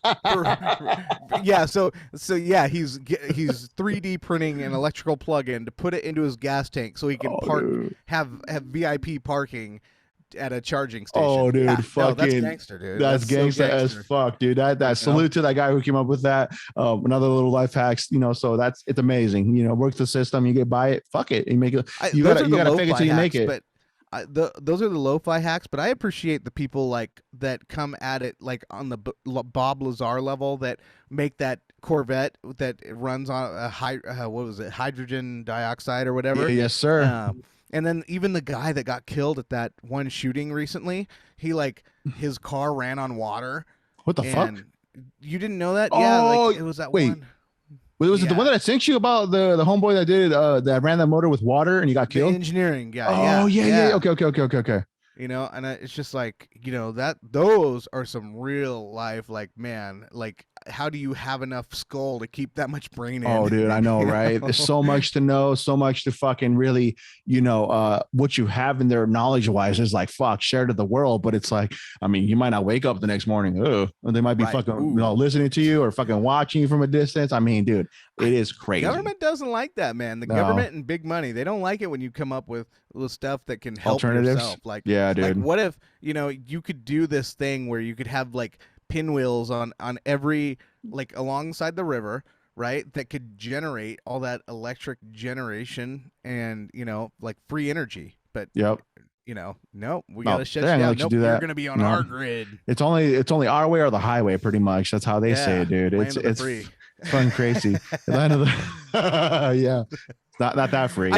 Yeah. So yeah, he's 3D printing an electrical plug-in to put it into his gas tank so he can have VIP parking at a charging station. Oh, dude, fucking that's gangster, dude. That's gangster as fuck, dude. That salute to that guy who came up with that. Another little life hacks, you know. So it's amazing. You know, work the system, you get by it. Fuck it, you make it. You gotta fake it till you make it. But those are the lo-fi hacks. But I appreciate the people like that come at it like on the Bob Lazar level that make that Corvette that runs on a hydrogen dioxide or whatever. Yes, sir. And then even the guy that got killed at that one shooting recently, he like his car ran on water. What the fuck? You didn't know that? Yeah, like it was that one. Was it the one that I sent you about the homeboy that did that ran that motor with water and he got killed? The engineering guy. Oh yeah. Okay. You know, and it's just like, you know, those are some real life, like, man, like, how do you have enough skull to keep that much brain in? Oh, dude, I know, right? There's so much to know, so much to fucking really, you know, what you have in there knowledge wise is like, fuck, share to the world. But it's like, I mean, you might not wake up the next morning. Oh, they might be fucking listening to you or fucking watching you from a distance. I mean, dude, it is crazy. The government doesn't like that, man. The government and big money, they don't like it when you come up with stuff that can help yourself. Like, yeah, dude. Like, what if, you know, you could do this thing where you could have like pinwheels on every, like, alongside the river, right, that could generate all that electric generation and, you know, like free energy. But you know, no, we gotta shut you down. Nope, you're gonna be on our grid. It's only our way or the highway, pretty much. That's how they say it, dude. It's free. Fun, crazy. Land of the yeah. Not that free.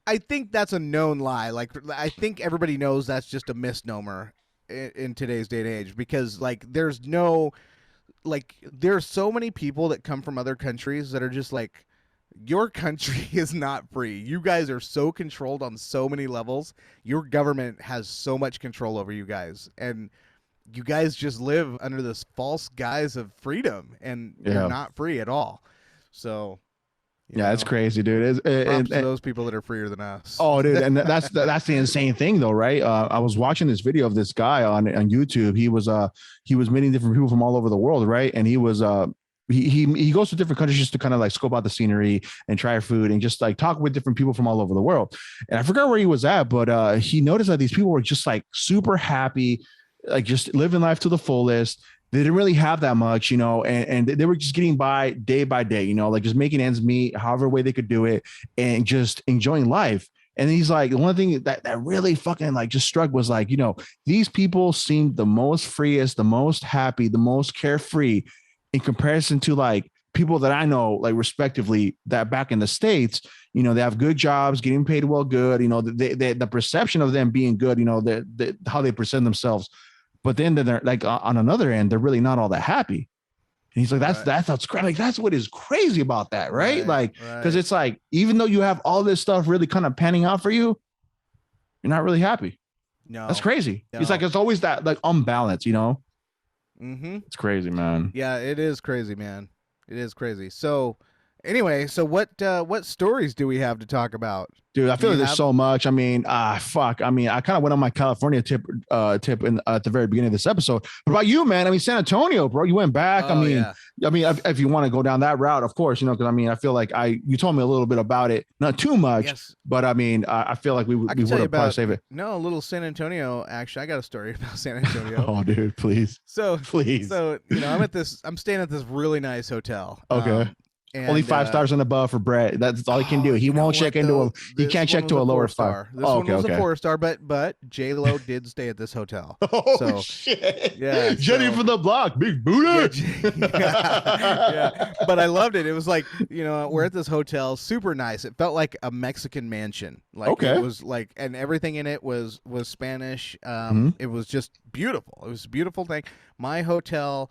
I think that's a known lie. Like, I think everybody knows that's just a misnomer in today's day and age, because like there's so many people that come from other countries that are just like your country is not free. You guys are so controlled on so many levels. Your government has so much control over you guys, and you guys just live under this false guise of freedom, and you're not free at all. So yeah, it's crazy, dude. Props to those people that are freer than us. Oh, dude, and that's the insane thing, though, right? I was watching this video of this guy on YouTube. He was meeting different people from all over the world, right? And he was he goes to different countries just to kind of like scope out the scenery and try food and just like talk with different people from all over the world. And I forgot where he was at, but he noticed that these people were just like super happy, like just living life to the fullest. They didn't really have that much, and they were just getting by day, like just making ends meet, however way they could do it, and just enjoying life. And he's like, the one thing that really fucking like just struck was like, these people seemed the most freest, the most happy, the most carefree in comparison to like people that I know, like respectively, that back in the States, they have good jobs, getting paid well, good, the perception of them being good, how they present themselves. But then they're like on another end, they're really not all that happy. And he's like, that's crazy. Like, that's what is crazy about that, right? Like, because it's like, even though you have all this stuff really kind of panning out for you, you're not really happy. No, that's crazy. No. It's like, it's always that like unbalance, Mm-hmm. It's crazy, man. Yeah, it is crazy, man. It is crazy. So anyway, so what stories do we have to talk about? Dude, I feel like there's so much. I mean, fuck. I mean, I kind of went on my California tip in at the very beginning of this episode. What about you, man? I mean, San Antonio, bro. You went back. Oh, I mean, if you want to go down that route, of course, because I mean, I feel like you told me a little bit about it, not too much, but I mean, I feel like we would have probably save it. No, a little San Antonio. Actually, I got a story about San Antonio. Oh, dude, please. So please. I'm staying at this really nice hotel. Okay. And, only 5 stars and above for Brett. That's all he can do. He won't check into he can't check to a lower star. This one was a 4-star, but J-Lo did stay at this hotel. Oh shit! Yeah, Jenny from the block, big booty. Yeah, but I loved it. It was like we're at this hotel, super nice. It felt like a Mexican mansion. Like it was like, and everything in it was Spanish. It was just beautiful. It was a beautiful thing. My hotel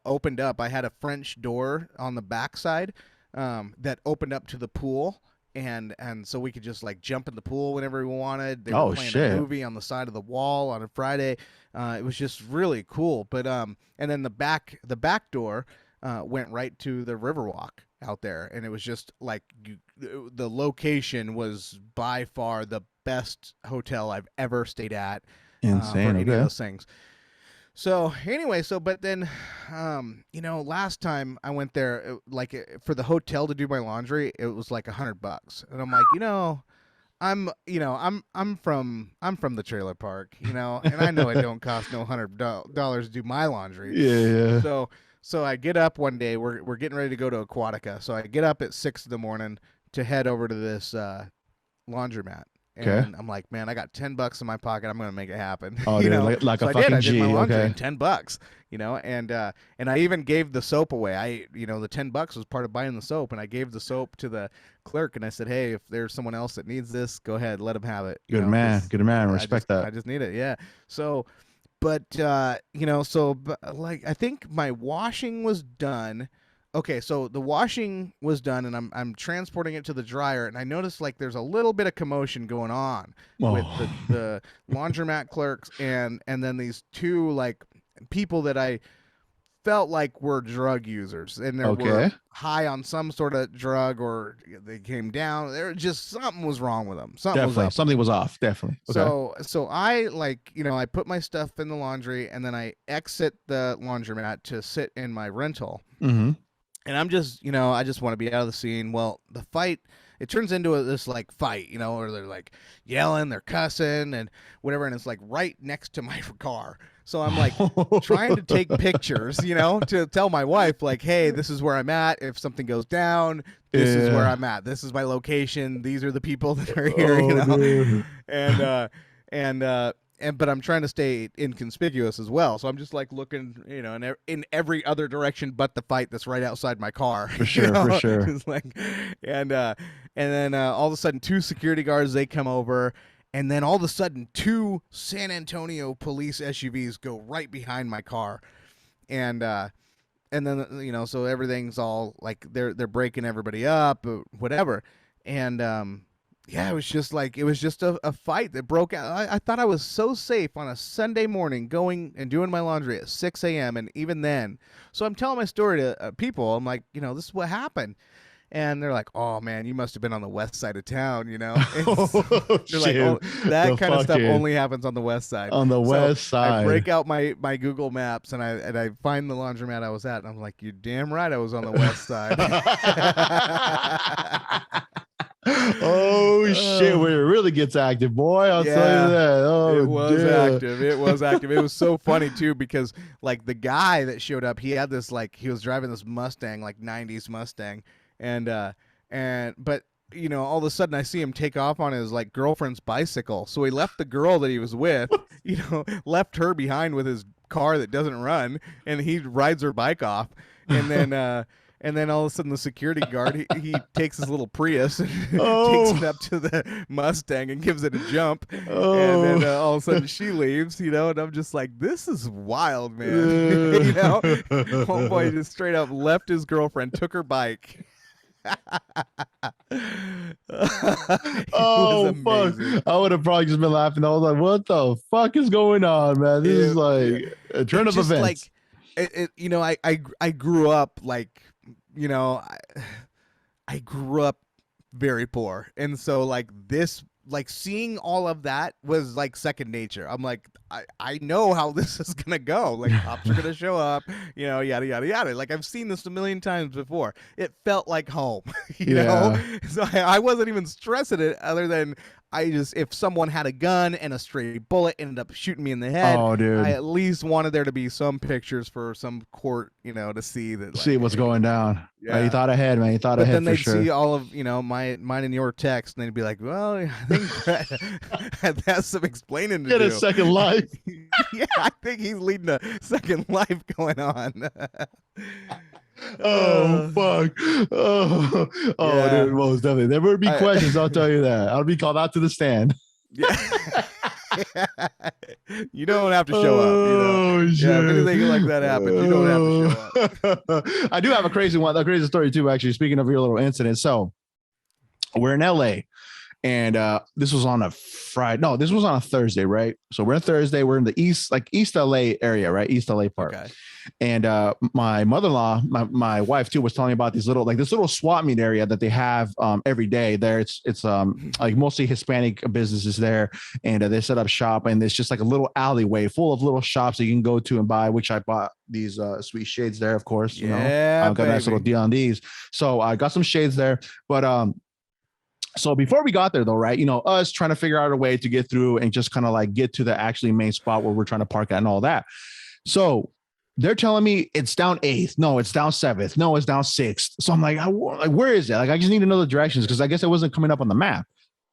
opened up. I had a French door on the backside that opened up to the pool, and so we could just like jump in the pool whenever we wanted. They were playing a movie on the side of the wall on a Friday. It was just really cool. But and then the back door went right to the Riverwalk out there, and it was just like the location was by far the best hotel I've ever stayed at. Insane. For any of those things. So anyway, but then, last time I went there, for the hotel to do my laundry, it was like $100, and I'm like, I'm from the trailer park, and I know it don't cost no $100 to do my laundry. Yeah. So I get up one day, we're getting ready to go to Aquatica, so I get up at 6 a.m. to head over to this laundromat. And I'm like, man, I got $10 in my pocket. I'm gonna make it happen. Oh, dude, like so a fucking G. I did my laundry in $10, and I even gave the soap away. The $10 was part of buying the soap, and I gave the soap to the clerk, and I said, hey, if there's someone else that needs this, go ahead, let them have it. Good man. Respect that. I just need it. Yeah. So, but I think my washing was done. Okay, so the washing was done, and I'm transporting it to the dryer, and I noticed like there's a little bit of commotion going on with the laundromat clerks and then these two like people that I felt like were drug users, and they were high on some sort of drug, or they came down. There just something was wrong with them. Something was off. Definitely. Okay. So I I put my stuff in the laundry, and then I exit the laundromat to sit in my rental. Mm-hmm. And I'm just, I just want to be out of the scene. Well, the fight, it turns into this like fight, or they're like yelling, they're cussing and whatever. And it's like right next to my car. So I'm like trying to take pictures, to tell my wife like, hey, this is where I'm at. If something goes down, this is where I'm at. This is my location. These are the people that are here, but I'm trying to stay inconspicuous as well. So I'm just like looking, in every other direction but the fight that's right outside my car. For sure, for sure. It's like, and then all of a sudden 2 security guards, they come over, and then all of a sudden 2 San Antonio police SUVs go right behind my car. And and then so everything's all like they're breaking everybody up or whatever, and yeah, it was just a fight that broke out. I thought I was so safe on a Sunday morning going and doing my laundry at 6 a.m. And even then, so I'm telling my story to people. I'm like, this is what happened. And they're like, "Oh man, you must have been on the west side of town, And so they're like, "Oh, that kind of stuff only happens on the west side." On the west side. I break out my Google Maps and I find the laundromat I was at, and I'm like, "You're damn right, I was on the west side." Oh shit, where it really gets active, boy. I'll tell you that. Oh, it was active. It was active. It was so funny too, because like the guy that showed up, he had this, like, he was driving this Mustang, like 90s Mustang, and but all of a sudden I see him take off on his like girlfriend's bicycle. So he left the girl that he was with, left her behind with his car that doesn't run, and he rides her bike off, and then and then all of a sudden the security guard, he takes his little Prius and takes it up to the Mustang and gives it a jump. And then all of a sudden she leaves, and I'm just like, this is wild, man. Homeboy just straight up left his girlfriend, took her bike. Oh fuck, I would have probably just been laughing. I was like, what the fuck is going on, man? This is like a turn of events. Like I grew up like I grew up very poor, and so like this, like seeing all of that was like second nature. I'm like, I know how this is gonna go. Like cops are gonna show up, yada yada yada. Like I've seen this a million times before. It felt like home, know. So I wasn't even stressing it, other than if someone had a gun and a stray bullet ended up shooting me in the head, I at least wanted there to be some pictures for some court, to see that. See what's going down. Yeah. You thought ahead, man. You thought ahead. But then they'd sure. see all of mine and your text, and they'd be like, "Well, I think that's some explaining to do." Get a second life. Yeah, I think he's leading a second life going on. Oh fuck! Oh, yeah. Dude, most definitely. There would be questions. I'll tell you that. I'll be called out to the stand. Yeah. You don't have to show up. Shit. Yeah, if anything like that happens, you don't have to show up. I do have a crazy story too. Actually, speaking of your little incident, so we're in LA. And this was on a Friday. No, this was on a Thursday, right? So we're in Thursday. We're in the East LA area, right? East LA part. Okay. And my mother-in-law, my wife too, was telling me about this little swap meet area that they have every day there. It's like mostly Hispanic businesses there, and they set up shop, and it's just like a little alleyway full of little shops that you can go to and buy. Which I bought these sweet shades there, of course. I've got a nice little deal on these, so I got some shades there, but so before we got there though, right, us trying to figure out a way to get through and just kind of like get to the actually main spot where we're trying to park at and all that. So they're telling me it's down 8th. No, it's down 7th. No, it's down 6th. So I'm like, where is it? Like, I just need to know the directions, because I guess it wasn't coming up on the map.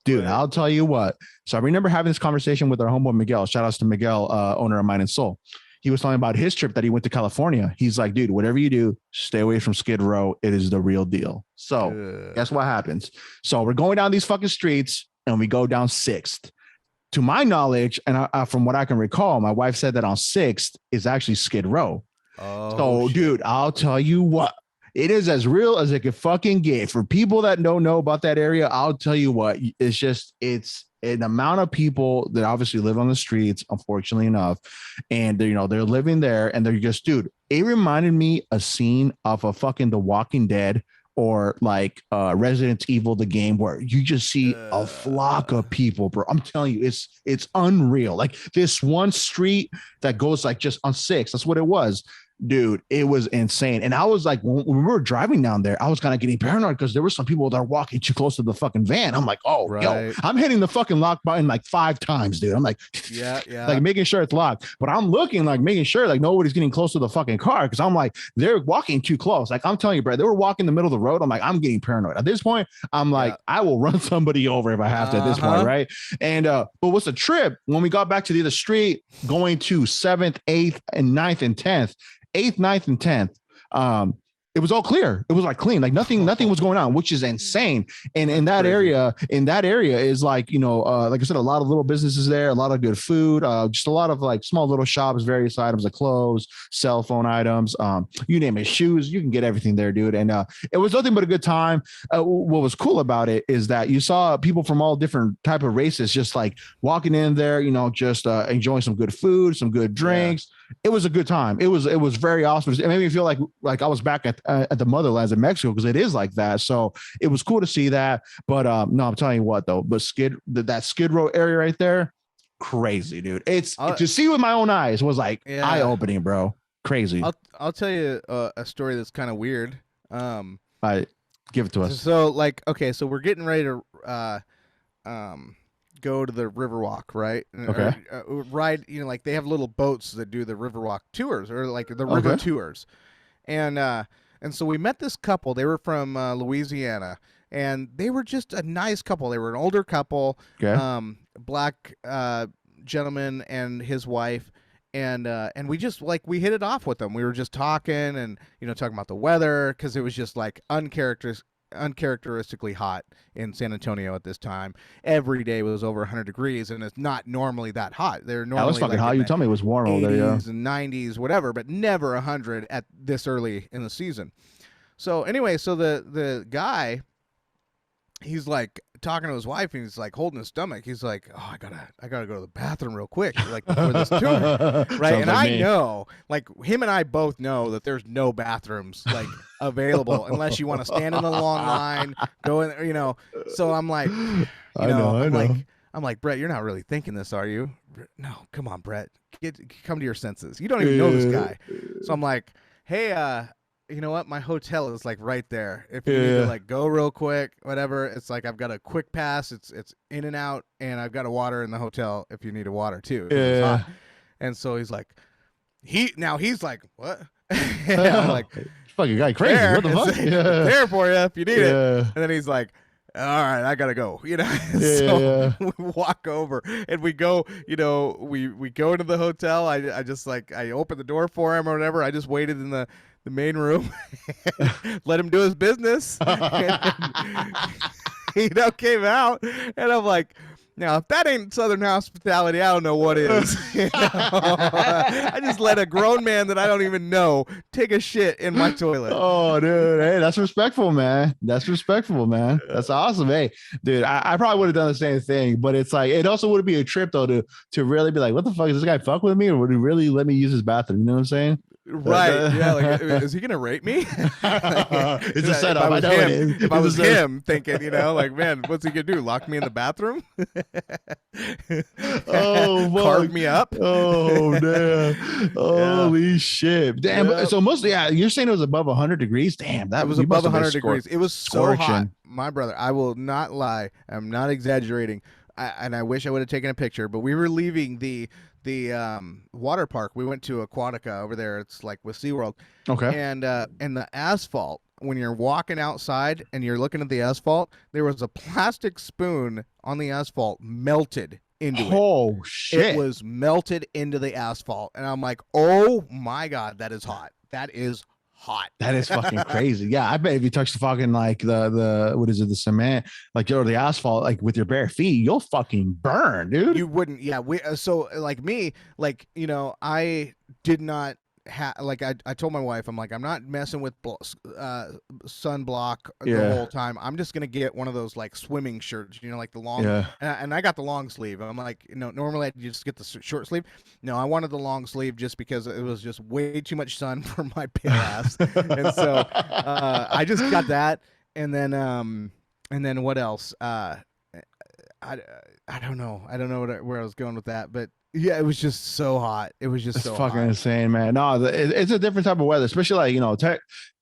Dude, right. I'll tell you what. So I remember having this conversation with our homeboy Miguel. Shout outs to Miguel, owner of Mind and Soul. He was talking about his trip that he went to California. He's like, dude, whatever you do, stay away from Skid Row. It is the real deal. So guess what happens? So we're going down these fucking streets, and we go down 6th. To my knowledge, and from what I can recall, my wife said that on 6th is actually Skid Row. Oh, so, shit. Dude, I'll tell you what. It is as real as it could fucking get. For people that don't know about that area, I'll tell you what. It's an amount of people that obviously live on the streets, unfortunately enough, and they're living there, and they're just, dude, it reminded me a scene of a fucking The Walking Dead or like Resident Evil, the game, where you just see a flock of people, bro. I'm telling you, it's unreal. Like this one street that goes like just on 6, that's what it was. Dude, it was insane. And I was like, when we were driving down there, I was kind of getting paranoid because there were some people that are walking too close to the fucking van. I'm like, oh, right. Yo, I'm hitting the fucking lock button like 5 times, dude. I'm like, yeah, like making sure it's locked. But I'm looking, like making sure like nobody's getting close to the fucking car, because I'm like, they're walking too close. Like I'm telling you, bro, they were walking in the middle of the road. I'm like, I'm getting paranoid. At this point, I'm like, I will run somebody over if I have to at this point, right? And but what's the trip? When we got back to the other street, going to 7th, 8th, and 9th and 10th, 8th, 9th, and 10th. It was all clear. It was like clean, like nothing was going on, which is insane. And in that area is like, like I said, a lot of little businesses there, a lot of good food, just a lot of like small little shops, various items of clothes, cell phone items, you name it, shoes, you can get everything there, dude. And it was nothing but a good time. What was cool about it is that you saw people from all different type of races, just like walking in there, just enjoying some good food, some good drinks. Yeah. It was a good time. It was very awesome. It made me feel like I was back at the motherlands in Mexico, because it is like that. So it was cool to see that. But no, I'm telling you what though, but that Skid Row area right there, crazy, dude. It's to see with my own eyes was like eye opening, bro. Crazy. I'll tell you a story that's kind of weird. I give it to us. So like, okay, so we're getting ready to go to the Riverwalk, right? Okay. Ride, like they have little boats that do the Riverwalk tours, or like the river tours. And so we met this couple. They were from Louisiana, and they were just a nice couple. They were an older couple, black gentleman and his wife. And we just we hit it off with them. We were just talking and, talking about the weather, because it was just like uncharacteristically hot in San Antonio at this time. Every day was over 100 degrees, and it's not normally that hot. They're normally was fucking hot. You tell me it was warm over there, yeah. 80s and 90s, whatever, but never 100 at this early in the season. So anyway, so the guy, he's like talking to his wife, and he's like holding his stomach. He's like, "Oh, I gotta go to the bathroom real quick, like before this tour, right?" And I know, like him and I both know that there's no bathrooms like available unless you want to stand in the long line, go in, So I'm like, I know. I'm like, Brett, you're not really thinking this, are you? No, come on, Brett, come to your senses. You don't even know this guy. So I'm like, hey, you know what? My hotel is like right there. If you need to like go real quick, whatever, it's like I've got a quick pass. It's in and out, and I've got a water in the hotel if you need a water too. Yeah. And so he's like, he's like, what? I'm like, fucking guy crazy. What the fuck? There for you if you need it. And then he's like, all right, I gotta go. So we walk over and we go. We go into the hotel. I just I open the door for him or whatever. I just waited in the main room, let him do his business. He came out, and I'm like, now if that ain't Southern hospitality, I don't know what is. I just let a grown man that I don't even know take a shit in my toilet. Oh, dude, hey, that's respectful, man. That's awesome. Hey, dude, I probably would have done the same thing, but it's like it also would be a trip though to really be like, what the fuck, is this guy fuck with me, or would he really let me use his bathroom? You know what I'm saying? Right. Yeah. Like, is he gonna rape me? It's a setup. If I was him thinking, like, man, what's he gonna do? Lock me in the bathroom? Carve me up? Oh, damn. Holy shit. Damn. Yeah. So mostly, you're saying it was above 100 degrees? Damn. That was above 100 degrees. It was so hot. My brother, I will not lie. I'm not exaggerating. I wish I would have taken a picture, but we were leaving the water park. We went to Aquatica over there. It's like with SeaWorld. Okay. And the asphalt, when you're walking outside and you're looking at the asphalt, there was a plastic spoon on the asphalt melted into it. Oh shit. It was melted into the asphalt. And I'm like, oh my God, that is hot. That is hot. That is fucking crazy. Yeah, I bet if you touch the fucking like the what is it, the cement, like or the asphalt, like with your bare feet, you'll fucking burn, dude. You wouldn't. Yeah. So like me, like I did not like I told my wife, I'm like, I'm not messing with sunblock the whole time. I'm just gonna get one of those like swimming shirts, like the long. Yeah. And I got the long sleeve. I'm like, normally I just get the short sleeve. No, I wanted the long sleeve just because it was just way too much sun for my pale ass. And so I just got that. And then what else? I don't know. I don't know where I was going with that, but. Yeah, it was just so hot. It was just it's so fucking hot. Insane, man. No, it's a different type of weather, especially like,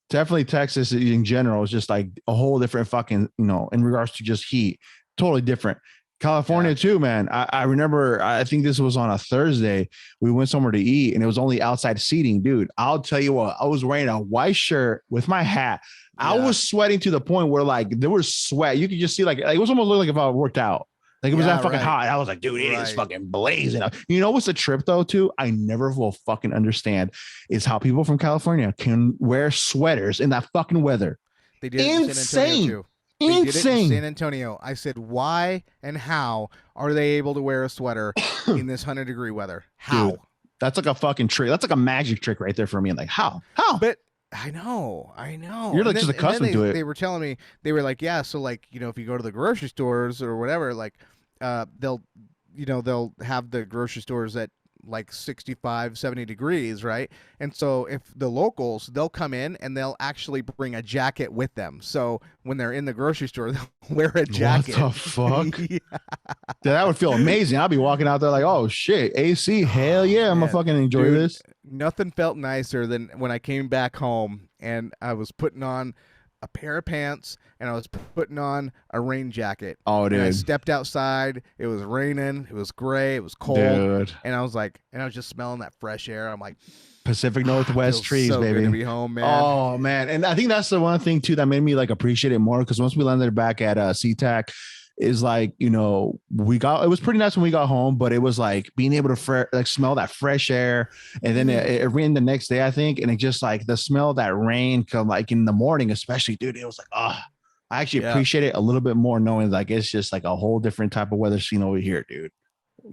definitely Texas in general is just like a whole different fucking, in regards to just heat, totally different. California too, man. I remember, I think this was on a Thursday. We went somewhere to eat and it was only outside seating, dude. I'll tell you what, I was wearing a white shirt with my hat. Yeah. I was sweating to the point where like there was sweat. You could just see like it was almost look like if I worked out. Like it was Yeah, that fucking right. hot. I was like, dude, it is Right. fucking blazing up. You know what's the trip though, too? I never will fucking understand is how people from California can wear sweaters in that fucking weather. They did it in San Antonio Insane. too. They did it in San Insane. Antonio. I said, why and how are they able to wear a sweater in this 100-degree weather? How? Dude, that's like a fucking trick. That's like a magic trick right there for me. Like, how? How? But I know, I know. You're like And just then accustomed to it. They were telling me, they were like, yeah, so like, if you go to the grocery stores or whatever, like, they'll, they'll have the grocery stores at like 65, 70 degrees, right? And so if the locals, they'll come in and they'll actually bring a jacket with them. So when they're in the grocery store, they'll wear a jacket. What the fuck? Yeah. That would feel amazing. I'll be walking out there like, oh shit, AC, hell yeah, I'm gonna Man, fucking enjoy dude, this. Nothing felt nicer than when I came back home and I was putting on a pair of pants and I was putting on a rain jacket. Oh, And I dude. stepped outside. It was raining. It was gray. It was cold. Dude. And I was like, and I was just smelling that fresh air. I'm like, Pacific Northwest feels trees, so baby. good to be home, man. Oh man, and I think that's the one thing too that made me like appreciate it more because once we landed back at SeaTac, is like it was pretty nice when we got home, but it was like being able to like smell that fresh air, and then it rained the next day I think, and it just like the smell of that rain come like in the morning, especially, dude. It was like I actually appreciate it a little bit more knowing like it's just like a whole different type of weather scene over here, dude.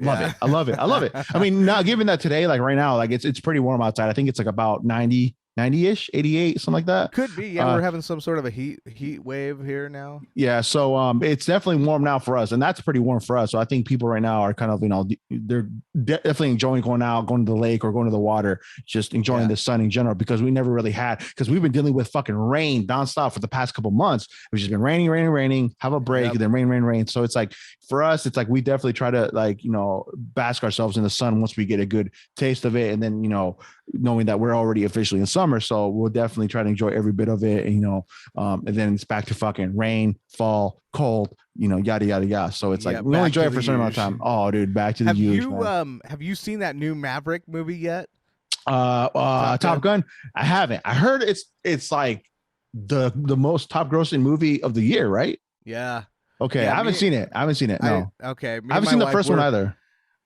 Love it. I love it. I love it. I mean, now given that today, like right now, like it's pretty warm outside. I think it's like about 90-ish, 88, something like that. Could be. Yeah, we're having some sort of a heat wave here now. Yeah, so it's definitely warm now for us, and that's pretty warm for us. So I think people right now are kind of they're definitely enjoying going out, going to the lake or going to the water, just enjoying the sun in general because we never really had because we've been dealing with fucking rain nonstop for the past couple months. It's just been raining, have a break, and then rain. So it's like for us, it's like we definitely try to like bask ourselves in the sun once we get a good taste of it, and then knowing that we're already officially in summer, so we'll definitely try to enjoy every bit of it. And, and then it's back to fucking rain, fall, cold, yada yada yada. So it's like we only enjoy it for a certain amount of time. Oh, dude, back to the usual. Have you seen that new Maverick movie yet? Top Gun? I haven't. I heard it's like the most top grossing movie of the year, right? Yeah. Okay, yeah, I haven't seen it. No. Okay. I haven't seen the first one either.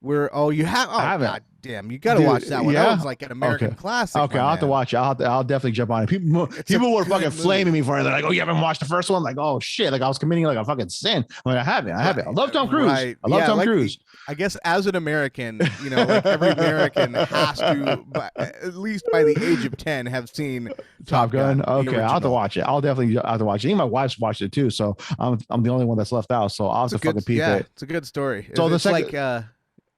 You have? Oh, I haven't. God damn! You got to watch that one. Yeah? That was like an American classic. Okay, I'll have to watch it. I'll definitely jump on it. People were fucking flaming me for it. They're like, "Oh, you haven't watched the first one?" I'm like, "Oh shit!" Like I was committing like a fucking sin. I'm like, I haven't. I love Tom Cruise. Right. I love Tom Cruise. I guess as an American, like every American has to, at least by the age of 10, have seen Top Gun. Okay, I'll have to watch it. I'll definitely have to watch it. I think my wife's watched it too, so I'm the only one that's left out. So I'll have to fucking peep it. It's a good story. So it's like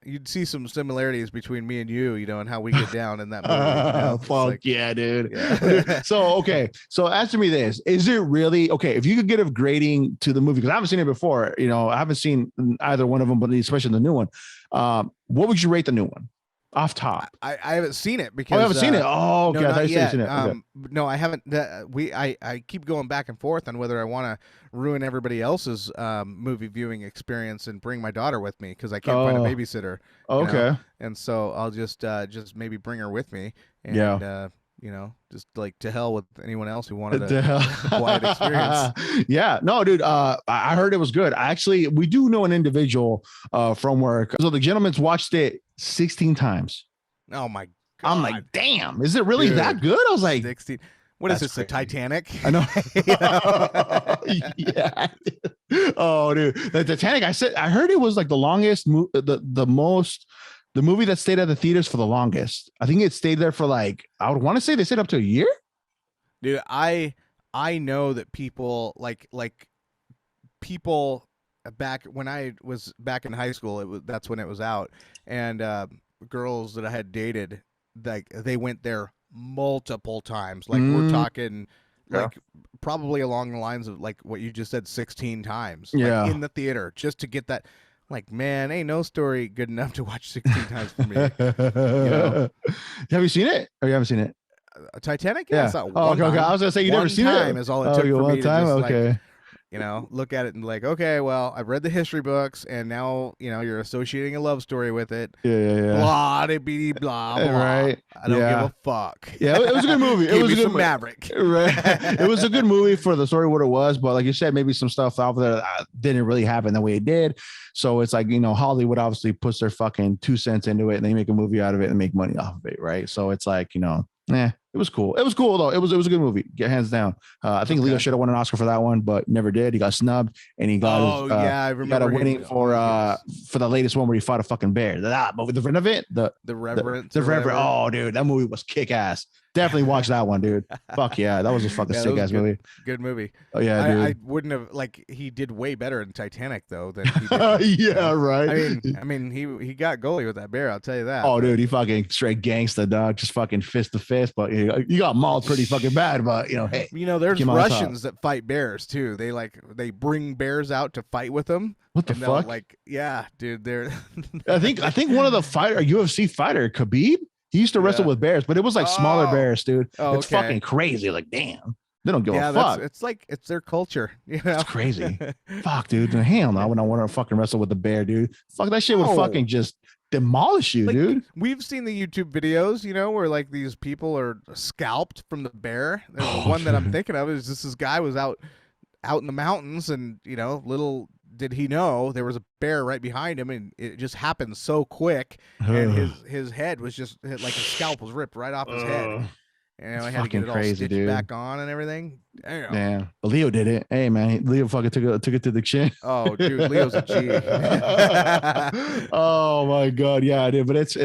you'd see some similarities between me and you, and how we get down in that movie. Fuck like, yeah, dude. Yeah. So answer me this: is it really okay if you could give grading to the movie? Because I haven't seen it before. I haven't seen either one of them, but especially the new one. What would you rate the new one? Off top, I haven't seen it because I haven't seen it. Oh, okay. No, I thought you seen it. Okay. No, I haven't. I keep going back and forth on whether I want to ruin everybody else's movie viewing experience and bring my daughter with me because I can't find a babysitter. Okay. And so I'll just maybe bring her with me. And, just like to hell with anyone else who wanted a quiet experience. Yeah, no, dude. I heard it was good. We do know an individual from work. So the gentleman's watched it 16 times. Oh my God. I'm like, damn, is it really that good? I was like, 16. What is this? The Titanic? I know. Yeah. Oh, dude, the Titanic. I heard it was like the longest, the movie that stayed at the theaters for the longest. I think it stayed there for like, I would want to say they stayed up to a year. Dude, I know that people like people back when I was back in high school, that's when it was out, and girls that I had dated, like they went there multiple times. Like we're talking like probably along the lines of like what you just said, 16 times. Yeah, like, in the theater just to get that. Like, man, ain't no story good enough to watch 16 times for me. Have you seen it? Or you haven't seen it? Titanic? Yeah. It's not okay. I was gonna say you never seen it. One time is all it took for me to just, okay. look at it and like, okay, well, I've read the history books, and now you're associating a love story with it. Yeah. Blah de blah blah. Right. I don't give a fuck. Yeah, it was a good movie. It was a good Maverick. Right. It was a good movie for the story what it was, but like you said, maybe some stuff out there didn't really happen the way it did. So it's like, Hollywood obviously puts their fucking 2 cents into it, and they make a movie out of it and make money off of it, right? So it's like, it was cool. It was cool though. It was a good movie. Get hands down. I think Leo should have won an Oscar for that one, but never did. He got snubbed, and he got I remember. He got a winning for the latest one where he fought a fucking bear. That movie, The Revenant, the Reverend. The Reverend. Oh, dude, that movie was kick ass. Definitely watch that one, dude. Fuck yeah, that was a fucking sick ass movie. Good movie. Oh yeah, dude. I wouldn't have he did way better in Titanic though than he did. Yeah, right. I mean he got goalie with that bear. I'll tell you that. Oh, dude, he fucking straight gangsta dog, just fucking fist to fist. But you got mauled pretty fucking bad. But hey, there's Russians that fight bears too. They bring bears out to fight with them. What the fuck? Yeah, dude. They're. I think one of the UFC fighter Khabib. He used to wrestle with bears, but it was like smaller bears, dude. It's fucking crazy. Like, damn, they don't give a fuck. It's their culture. It's crazy. Fuck, dude. Hell no, when I want to fucking wrestle with a bear, dude. Fuck, that shit would fucking just demolish you, dude. We've seen the YouTube videos, where like these people are scalped from the bear. There's one that I'm thinking of is this guy was out in the mountains, and little did he know there was a bear right behind him, and it just happened so quick, and his head was just like his scalp was ripped right off his head. I had to get it all stitched back on and everything. Damn. Yeah, but Leo did it. Hey man, Leo fucking took it to the chin. Oh, dude, Leo's a G. Oh my god, yeah, dude. But it's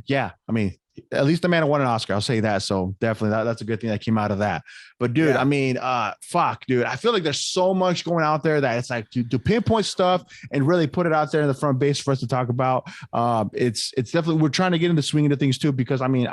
yeah. I mean, at least the man won an Oscar. I'll say that. So definitely that's a good thing that came out of that. But dude, I mean, fuck, dude. I feel like there's so much going out there that it's like to pinpoint stuff and really put it out there in the front base for us to talk about. It's definitely, we're trying to get into swing into things too, because I mean,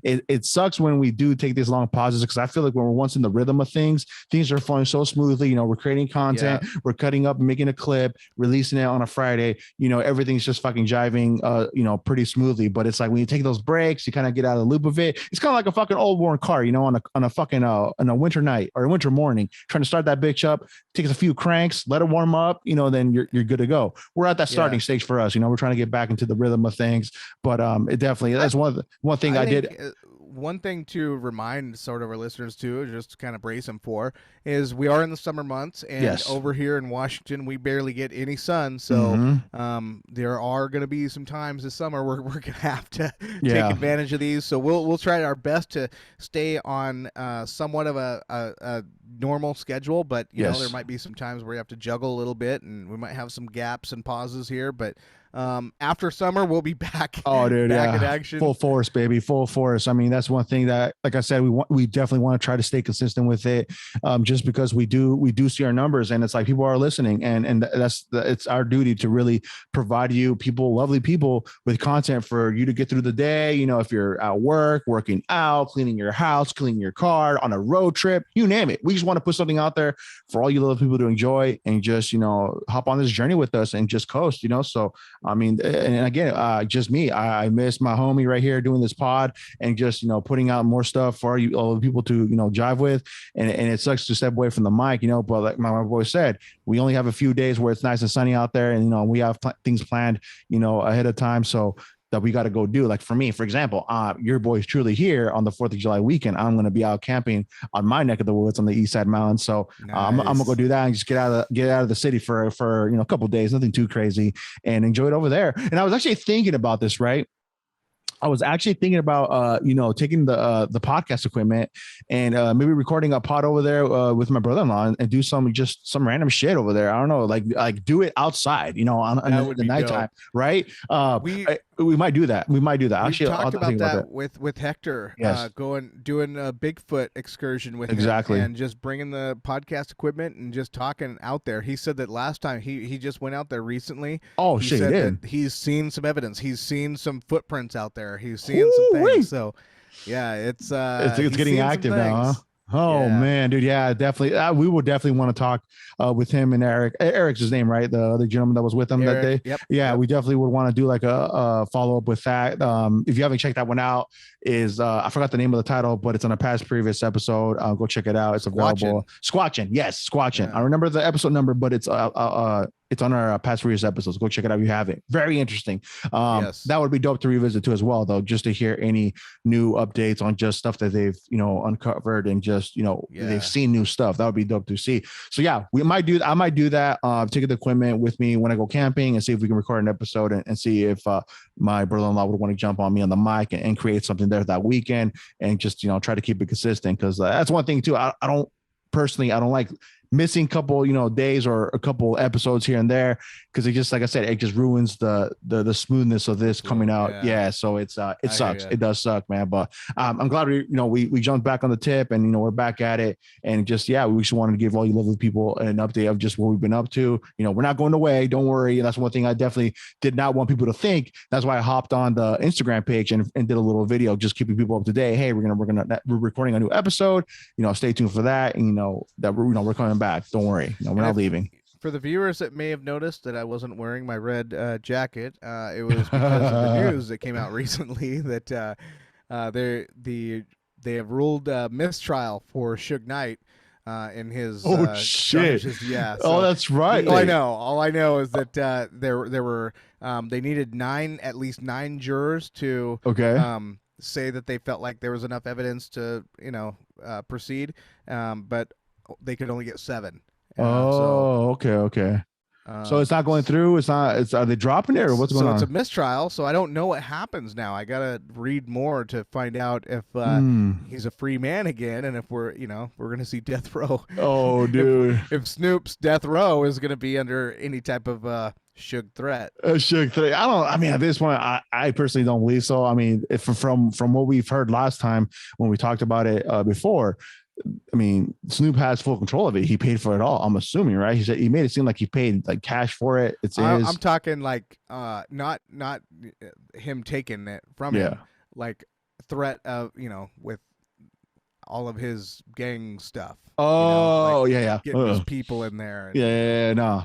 it sucks when we do take these long pauses, because I feel like when we're once in the rhythm of things are flowing so smoothly. We're creating content, we're cutting up, making a clip, releasing it on a Friday. Everything's just fucking jiving, pretty smoothly. But it's like when you take those breaks, you kind of get out of the loop of it. It's kind of like a fucking old worn car, on a fucking on a winter night or a winter morning, trying to start that bitch up, takes a few cranks, let it warm up, then you're good to go. We're at that starting stage for us. We're trying to get back into the rhythm of things. But it definitely, that's one thing I did. One thing to remind sort of our listeners too, just to kind of brace them for, is we are in the summer months, and over here in Washington, we barely get any sun. So there are going to be some times this summer we're going to have to take advantage of these. So we'll try our best to stay on somewhat of a normal schedule, but there might be some times where you have to juggle a little bit, and we might have some gaps and pauses here, but after summer we'll be back. Oh, dude, back in action, full force, baby, full force. I mean, that's one thing that, like I said, we definitely want to try to stay consistent with it, just because we do see our numbers, and it's like people are listening, and it's our duty to really provide you lovely people with content for you to get through the day. If you're at work, working out, cleaning your house, cleaning your car, on a road trip, you name it. We just want to put something out there for all you little people to enjoy, and just hop on this journey with us and just coast. So I mean, and again, just me, I miss my homie right here doing this pod, and just, putting out more stuff for all the people to, jive with. And it sucks to step away from the mic, but like my boy said, we only have a few days where it's nice and sunny out there, and, we have things planned, ahead of time. So that we got to go do. Like for me, for example, your boy's truly here on the 4th of July weekend. I'm going to be out camping on my neck of the woods on the East Side Mountains. So I'm gonna go do that and just get out of the city for a couple of days, nothing too crazy, and enjoy it over there. And I was actually thinking about this, right? I was actually thinking about, taking the podcast equipment and maybe recording a pod over there with my brother-in-law and do some random shit over there. I don't know, like do it outside, on the nighttime, right? We might do that. Actually, talked about that with Hector. Doing a Bigfoot excursion with him, and just bringing the podcast equipment and just talking out there. He said that last time he just went out there recently. Oh, he said that he's seen some evidence. He's seen some footprints out there. He's seeing some things. So yeah, it's getting active now, huh? Oh man, dude, yeah, definitely. We would definitely want to talk with him and Eric. Eric's his name, right? The other gentleman that was with him that day. Yep. Yeah, we definitely would want to do like a follow up with that. If you haven't checked that one out, is I forgot the name of the title, but it's on a past previous episode. Go check it out. It's available. Squatching, yes, Squatching. Yeah. I remember the episode number, but it's on our past previous episodes. Go check it out if you haven't. Very interesting. That would be dope to revisit too as well, though, just to hear any new updates on just stuff that they've uncovered and just they've seen new stuff. That would be dope to see. So yeah, I might do that. Take the equipment with me when I go camping and see if we can record an episode and see if my brother-in-law would want to jump on me on the mic and create something there that weekend and just try to keep it consistent, because that's one thing too. I don't like missing couple days or a couple episodes here and there, because it just, like I said, it just ruins the smoothness of this coming out. Yeah, so it sucks. It does suck, man. But I'm glad we jumped back on the tip and we're back at it, and just we just wanted to give all you lovely people an update of just what we've been up to. We're not going away, don't worry. That's one thing I definitely did not want people to think. That's why I hopped on the Instagram page and did a little video just keeping people up to date. Hey, we're recording a new episode, stay tuned for that, and that we're coming back. Don't worry, we're not leaving. For the viewers that may have noticed that I wasn't wearing my red jacket, it was because of the news that came out recently that they have ruled mistrial for Suge Knight in his charges. Yeah. So that's right. All I know is that there were they needed at least nine jurors to say that they felt like there was enough evidence to proceed, but they could only get 7. Okay. So it's not going through. Are they dropping it, or what's going on? So it's a mistrial. So I don't know what happens now. I gotta read more to find out if he's a free man again, and if we're gonna see death row. Oh, dude! if Snoop's death row is gonna be under any type of Suge threat. Suge threat. I mean, at this point, I personally don't believe so. I mean, if from what we've heard last time when we talked about it before. I mean, Snoop has full control of it. He paid for it all. I'm assuming, right? He said he made it seem like he paid like cash for it. It's his. I'm talking like not him taking it from him, like threat of with all of his gang stuff. Oh, getting his people in there. No,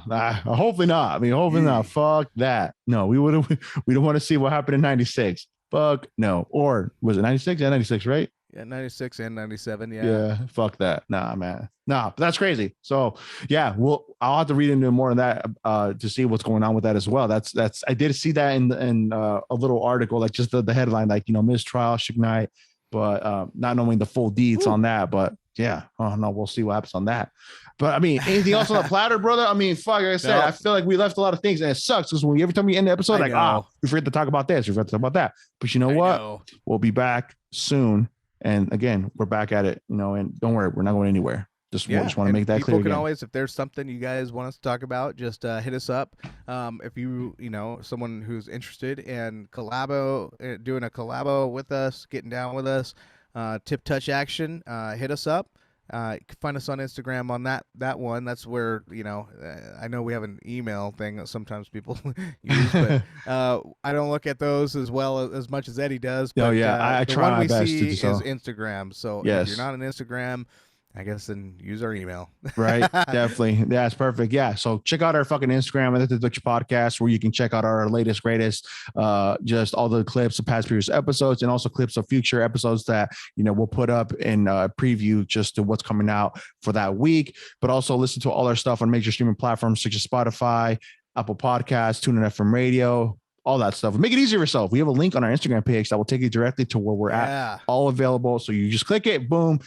hopefully not. I mean, hopefully not. Fuck that. No, we don't want to see what happened in '96. Fuck no. Or was it '96? Yeah, '96, right? Yeah, 96 and 97. Yeah. Fuck that. Nah, man. Nah, but that's crazy. So yeah, I'll have to read into more of that to see what's going on with that as well. That's I did see that in a little article, like just the headline, like mistrial, Suge Knight, but not knowing the full deets on that. But yeah, oh no, we'll see what happens on that. But I mean, anything else on the platter, brother? I mean, fuck, like I said, I feel like we left a lot of things, and it sucks because every time we end the episode, we forget to talk about this, we forget to talk about that. But you know what? We'll be back soon. And again, we're back at it, and don't worry, we're not going anywhere. Just want to make that clear. People can always, if there's something you guys want us to talk about, just hit us up. If someone who's interested in doing a collabo with us, getting down with us, Tip Touch Action, hit us up. You can find us on Instagram on that one. That's where, I know we have an email thing that sometimes people use, but I don't look at those as much as Eddie does. But, I try my best to do so. Is Instagram. So if you're not on Instagram, I guess then use our email. Right. Definitely. That's perfect. Yeah. So check out our fucking Instagram at the Dutch Podcast, where you can check out our latest, greatest, just all the clips of past previous episodes, and also clips of future episodes that, we'll put up in preview just to what's coming out for that week. But also listen to all our stuff on major streaming platforms such as Spotify, Apple Podcasts, TuneIn FM Radio, all that stuff. Make it easier yourself. We have a link on our Instagram page that will take you directly to where we're at, all available. So you just click it, boom,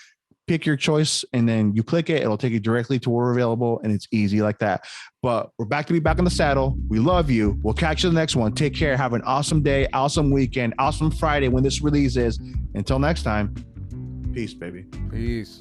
pick your choice, and then you click it. It'll take you directly to where we're available, and it's easy like that. But we're back to be back on the saddle. We love you. We'll catch you in the next one. Take care. Have an awesome day, awesome weekend, awesome Friday when this releases. Until next time, peace, baby. Peace.